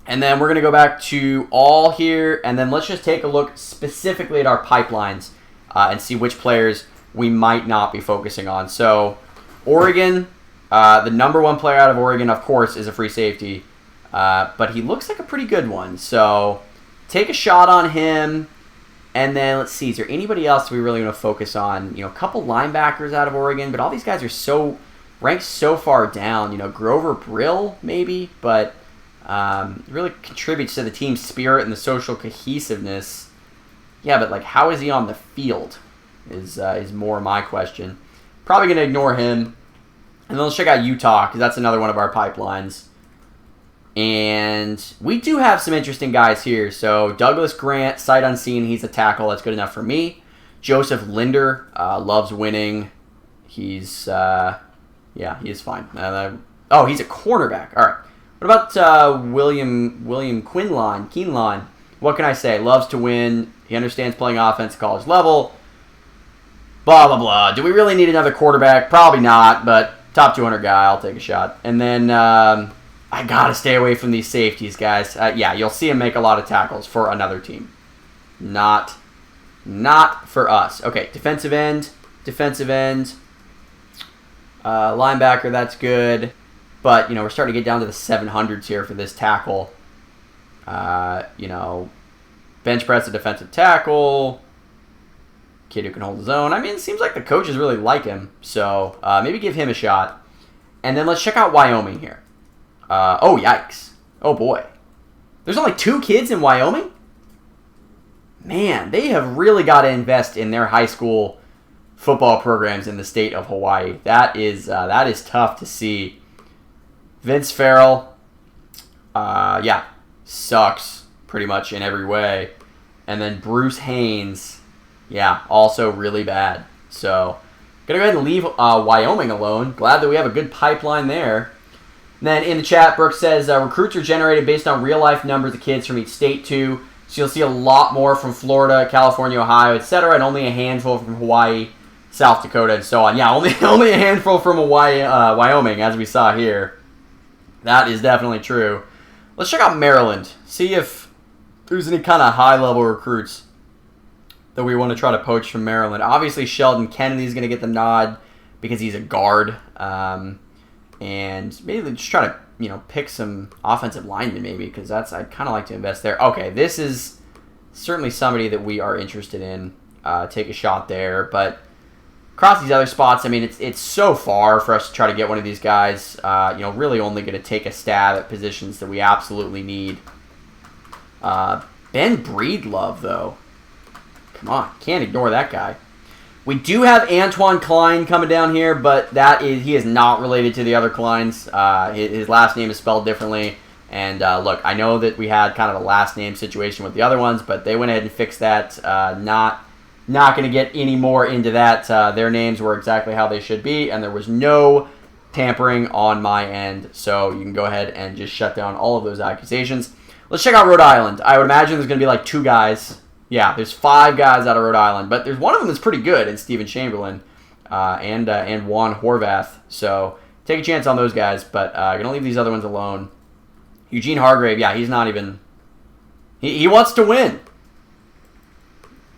And then we're going to go back to all here, and then let's just take a look specifically at our pipelines and see which players we might not be focusing on. So, Oregon, the number one player out of Oregon, of course, is a free safety. But he looks like a pretty good one. So, take a shot on him. And then, let's see, is there anybody else we really want to focus on? A couple linebackers out of Oregon, but all these guys are ranked so far down. Grover Brill, maybe, but really contributes to the team's spirit and the social cohesiveness. Yeah, but, how is he on the field? Is more my question. Probably going to ignore him. And then let's check out Utah, because that's another one of our pipelines. And we do have some interesting guys here. So Douglas Grant, sight unseen, he's a tackle. That's good enough for me. Joseph Linder loves winning. He's, he is fine. He's a cornerback. All right. What about William Quinline? What can I say? Loves to win. He understands playing offense at college level. Blah, blah, blah. Do we really need another quarterback? Probably not, but top 200 guy, I'll take a shot. And then I got to stay away from these safeties, guys. You'll see him make a lot of tackles for another team. Not for us. Okay, defensive end. Linebacker, that's good. But, we're starting to get down to the 700s here for this tackle. Bench press a defensive tackle. Kid who can hold his own. I mean, it seems like the coaches really like him. So maybe give him a shot. And then let's check out Wyoming here. Oh, yikes. Oh, boy. There's only 2 kids in Wyoming? Man, they have really got to invest in their high school football programs in the state of Hawaii. That is tough to see. Vince Farrell, sucks pretty much in every way. And then Bruce Haynes, also really bad. So, gonna go ahead and leave Wyoming alone. Glad that we have a good pipeline there. And then in the chat, Brooks says, recruits are generated based on real-life numbers of kids from each state, too. So you'll see a lot more from Florida, California, Ohio, etc., and only a handful from Hawaii, South Dakota, and so on. Yeah, only a handful from Wyoming, as we saw here. That is definitely true. Let's check out Maryland. See if there's any kind of high-level recruits that we want to try to poach from Maryland. Obviously, Sheldon Kennedy's going to get the nod because he's a guard. And maybe just try to pick some offensive linemen maybe, because I'd kind of like to invest there. Okay, this is certainly somebody that we are interested in. Take a shot there, but across these other spots, I mean, it's so far for us to try to get one of these guys. Really only going to take a stab at positions that we absolutely need. Ben Breedlove, though. Come on, can't ignore that guy. We do have Antoine Klein coming down here, but he is not related to the other Klines. His last name is spelled differently. And look, I know that we had kind of a last name situation with the other ones, but they went ahead and fixed that. Not going to get any more into that. Their names were exactly how they should be, and there was no tampering on my end. So you can go ahead and just shut down all of those accusations. Let's check out Rhode Island. I would imagine there's going to be like 2 guys. Yeah, there's 5 guys out of Rhode Island, but there's one of them that's pretty good, and Stephen Chamberlain and Juan Horvath. So take a chance on those guys, but going to leave these other ones alone. Eugene Hargrave, he's not even... He wants to win.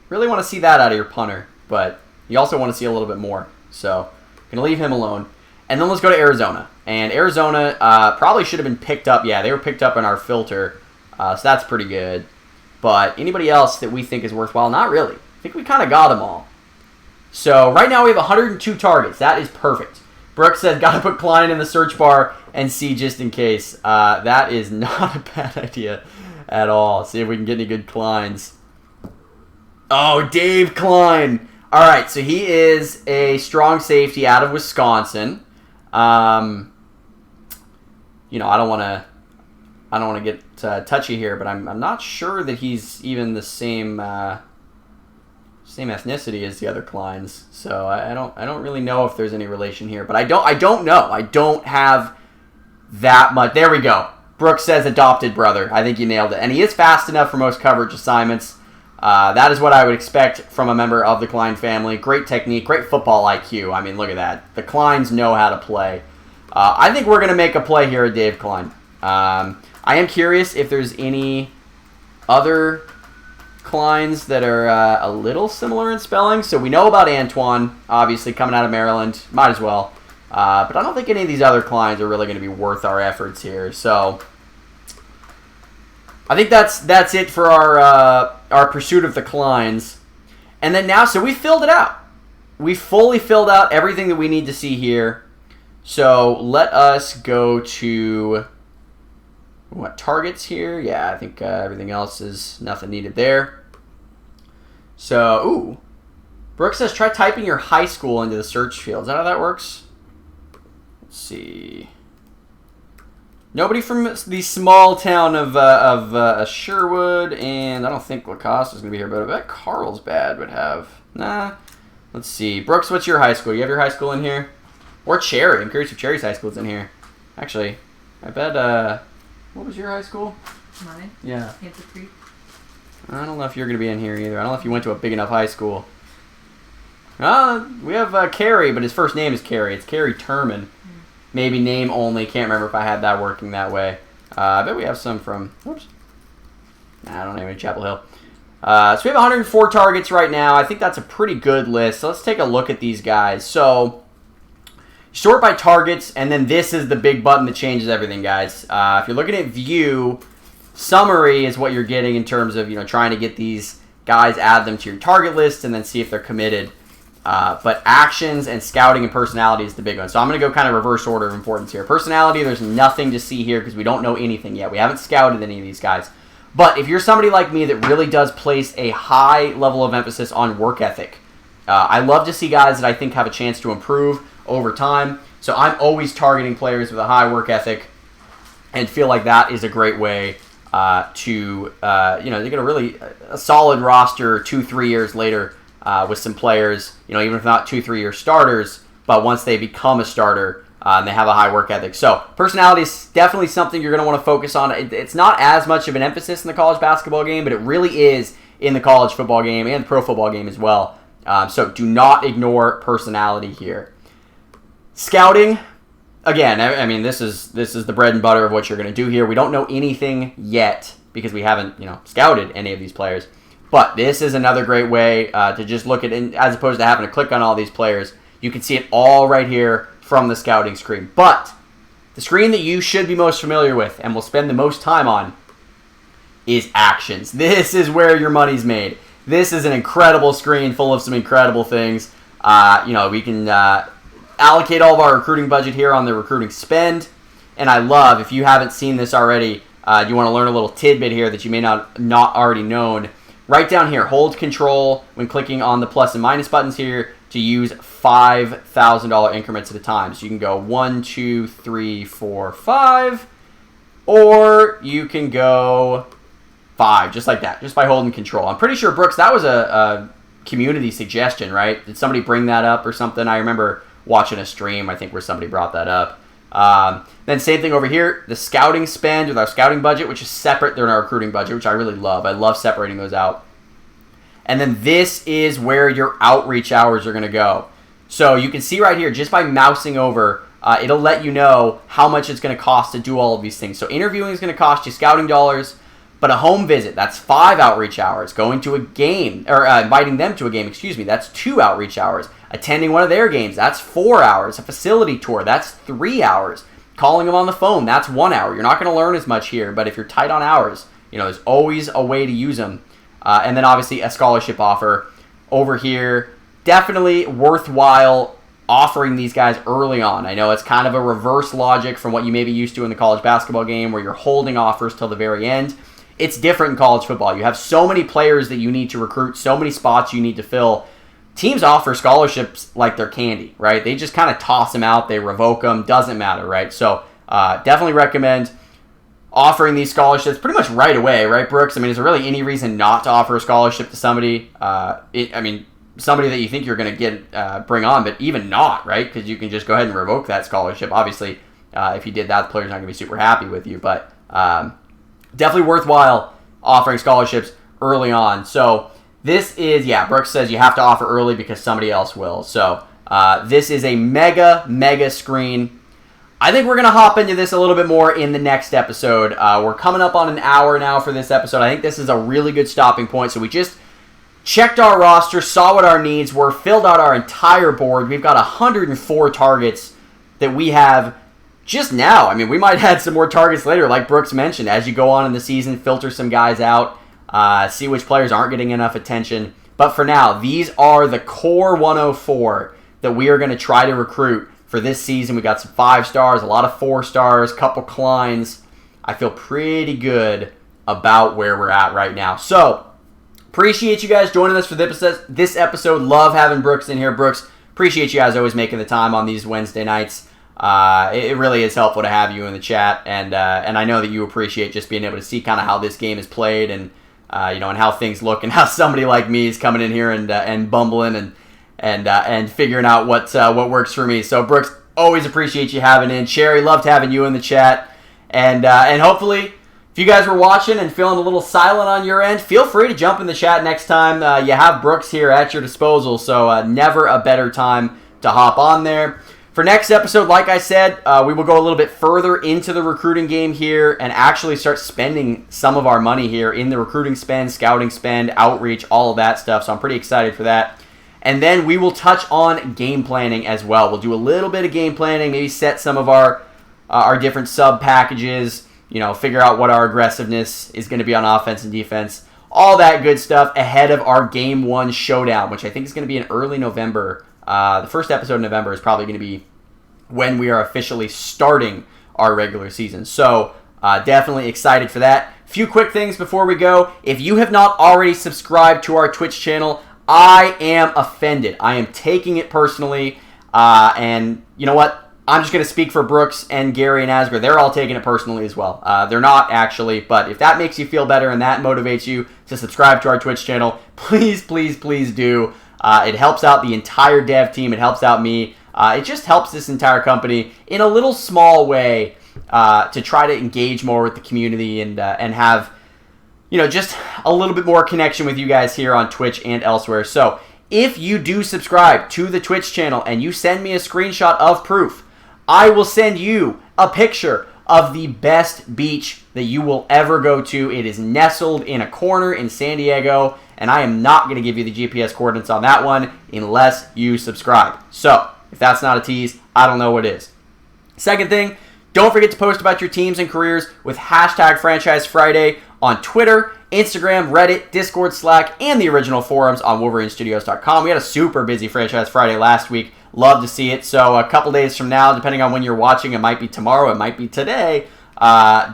Really want to see that out of your punter, but you also want to see a little bit more. So going to leave him alone. And then let's go to Arizona. And Arizona probably should have been picked up. Yeah, they were picked up in our filter, so that's pretty good. But anybody else that we think is worthwhile? Not really. I think we kind of got them all. So right now we have 102 targets. That is perfect. Brooks said, got to put Klein in the search bar and see just in case. That is not a bad idea at all. See if we can get any good Klines. Oh, Dave Klein. All right, so he is a strong safety out of Wisconsin. I don't want to get touchy here, but I'm not sure that he's even the same ethnicity as the other Klines. So I don't really know if there's any relation here, but I don't know. I don't have that much. There we go. Brooks says adopted brother. I think you nailed it, and he is fast enough for most coverage assignments. That is what I would expect from a member of the Klein family. Great technique, great football IQ. I mean, look at that. The Klines know how to play. I think we're going to make a play here at Dave Klein. I am curious if there's any other Klines that are a little similar in spelling. So we know about Antoine, obviously, coming out of Maryland. Might as well. But I don't think any of these other Klines are really going to be worth our efforts here. So I think that's it for our pursuit of the Klines. And then now, so we filled it out. We fully filled out everything that we need to see here. So let us go to... what, targets here? Yeah, I think everything else is nothing needed there. So, Brooks says try typing your high school into the search field. Is that how that works? Let's see. Nobody from the small town of Sherwood, and I don't think Lacoste is going to be here, but I bet Carlsbad would have. Nah. Let's see. Brooks, what's your high school? You have your high school in here? Or Cherry. I'm curious if Cherry's high school's in here. Actually, I bet, what was your high school? Mine? Yeah. Hampton Creek. I don't know if you're going to be in here either. I don't know if you went to a big enough high school. We have Carey, but his first name is Carey. It's Carey Turman. Maybe name only. Can't remember if I had that working that way. I bet we have some from... whoops. Nah, I don't have any Chapel Hill. So we have 104 targets right now. I think that's a pretty good list. So let's take a look at these guys. So... sort by targets, and then this is the big button that changes everything, guys. If you're looking at view, summary is what you're getting in terms of, trying to get these guys, add them to your target list, and then see if they're committed. But actions and scouting and personality is the big one. So I'm going to go kind of reverse order of importance here. Personality, there's nothing to see here because we don't know anything yet. We haven't scouted any of these guys. But if you're somebody like me that really does place a high level of emphasis on work ethic, I love to see guys that I think have a chance to improve over time. So I'm always targeting players with a high work ethic and feel like that is a great way to get a solid roster 2-3 years later with some players, even if not 2-3 year starters, but once they become a starter, and they have a high work ethic. So personality is definitely something you're going to want to focus on. It's not as much of an emphasis in the college basketball game, but it really is in the college football game and the pro football game as well. So do not ignore personality here. Scouting, again, I mean, this is the bread and butter of what you're going to do here. We don't know anything yet because we haven't, scouted any of these players. But this is another great way to just look at it, as opposed to having to click on all these players. You can see it all right here from the scouting screen. But the screen that you should be most familiar with and will spend the most time on is actions. This is where your money's made. This is an incredible screen full of some incredible things. We can allocate all of our recruiting budget here on the recruiting spend. And I love, if you haven't seen this already, you want to learn a little tidbit here that you may not already known. Right down here, hold control when clicking on the plus and minus buttons here to use $5,000 increments at a time. So you can go 1, 2, 3, 4, 5, or you can go 5, just like that, just by holding control. I'm pretty sure, Brooks, that was a community suggestion, right? Did somebody bring that up or something? I remember watching a stream, I think, where somebody brought that up. Then same thing over here, the scouting spend with our scouting budget, which is separate than our recruiting budget, which I really love. I love separating those out. And then this is where your outreach hours are going to go. So you can see right here, just by mousing over, it'll let you know how much it's going to cost to do all of these things. So interviewing is going to cost you scouting dollars, but a home visit, that's 5 outreach hours. Going to a game, or inviting them to a game, that's 2 outreach hours. Attending one of their games, that's 4 hours. A facility tour, that's 3 hours. Calling them on the phone, that's 1 hour. You're not going to learn as much here, but if you're tight on hours, there's always a way to use them. And then obviously a scholarship offer over here. Definitely worthwhile offering these guys early on. I know it's kind of a reverse logic from what you may be used to in the college basketball game where you're holding offers till the very end. It's different in college football. You have so many players that you need to recruit, so many spots you need to fill. Teams offer scholarships like they're candy, right? They just kind of toss them out. They revoke them. Doesn't matter, right? So definitely recommend offering these scholarships pretty much right away, right, Brooks? I mean, is there really any reason not to offer a scholarship to somebody? Somebody that you think you're going to bring on, but even not, right? Because you can just go ahead and revoke that scholarship. Obviously, if you did that, the player's not going to be super happy with you, but definitely worthwhile offering scholarships early on. So this is, Brooks says you have to offer early because somebody else will. So this is a mega screen. I think we're going to hop into this a little bit more in the next episode. We're coming up on an hour now for this episode. I think this is a really good stopping point. So we just checked our roster, saw what our needs were, filled out our entire board. We've got 104 targets that we have just now. I mean, we might add some more targets later, like Brooks mentioned. As you go on in the season, filter some guys out, see which players aren't getting enough attention. But for now, these are the core 104 that we are going to try to recruit for this season. We got some 5 stars, a lot of 4 stars, couple Klines. I feel pretty good about where we're at right now. So, appreciate you guys joining us for this episode. Love having Brooks in here. Brooks, appreciate you guys always making the time on these Wednesday nights. It really is helpful to have you in the chat, and I know that you appreciate just being able to see kind of how this game is played, and and how things look, and how somebody like me is coming in here and bumbling and figuring out what works for me. So Brooks, always appreciate you having in. Sherry, loved having you in the chat, and hopefully, if you guys were watching and feeling a little silent on your end, feel free to jump in the chat next time. You have Brooks here at your disposal, so never a better time to hop on there. For next episode, like I said, we will go a little bit further into the recruiting game here and actually start spending some of our money here in the recruiting spend, scouting spend, outreach, all of that stuff. So I'm pretty excited for that. And then we will touch on game planning as well. We'll do a little bit of game planning, maybe set some of our different sub packages, figure out what our aggressiveness is going to be on offense and defense. All that good stuff ahead of our Game 1 showdown, which I think is going to be in early November. The first episode in November is probably going to be when we are officially starting our regular season. So definitely excited for that. Few quick things before we go. If you have not already subscribed to our Twitch channel, I am offended. I am taking it personally. And you know what? I'm just going to speak for Brooks and Gary and Asger. They're all taking it personally as well. They're not actually, but if that makes you feel better and that motivates you to subscribe to our Twitch channel, please, please, please do. It helps out the entire dev team. It helps out me. It just helps this entire company in a little small way to try to engage more with the community and have, just a little bit more connection with you guys here on Twitch and elsewhere. So if you do subscribe to the Twitch channel and you send me a screenshot of proof, I will send you a picture of the best beach that you will ever go to. It is nestled in a corner in San Diego, and I am not going to give you the GPS coordinates on that one unless you subscribe. So if that's not a tease, I don't know what is. Second thing, don't forget to post about your teams and careers with hashtag Franchise Friday on Twitter, Instagram, Reddit, Discord, Slack, and the original forums on WolverineStudios.com. We had a super busy Franchise Friday last week. Love to see it. So a couple days from now, depending on when you're watching, it might be tomorrow, it might be today.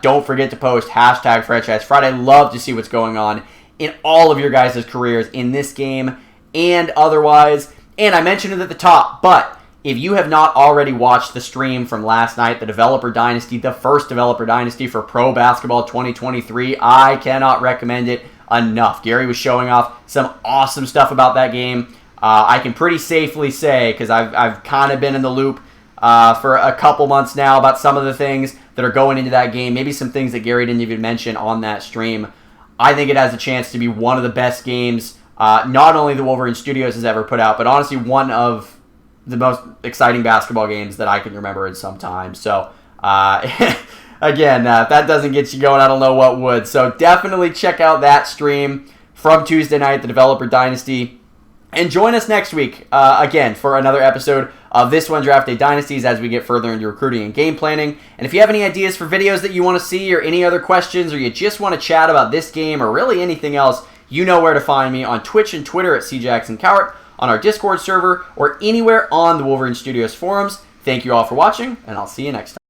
Don't forget to post hashtag Franchise Friday. Love to see what's going on in all of your guys' careers in this game and otherwise. And I mentioned it at the top, but if you have not already watched the stream from last night, the Developer Dynasty, the first Developer Dynasty for Pro Basketball 2023, I cannot recommend it enough. Gary was showing off some awesome stuff about that game. I can pretty safely say, because I've kind of been in the loop for a couple months now about some of the things that are going into that game, maybe some things that Gary didn't even mention on that stream. I think it has a chance to be one of the best games, not only the Wolverine Studios has ever put out, but honestly one of the most exciting basketball games that I can remember in some time. So, again, if that doesn't get you going, I don't know what would. So definitely check out that stream from Tuesday night, the Developer Dynasty. And join us next week, again, for another episode of this one, Draft Day Dynasties, as we get further into recruiting and game planning. And if you have any ideas for videos that you want to see or any other questions, or you just want to chat about this game or really anything else, you know where to find me on Twitch and Twitter at CJacksonCowart, on our Discord server, or anywhere on the Wolverine Studios forums. Thank you all for watching, and I'll see you next time.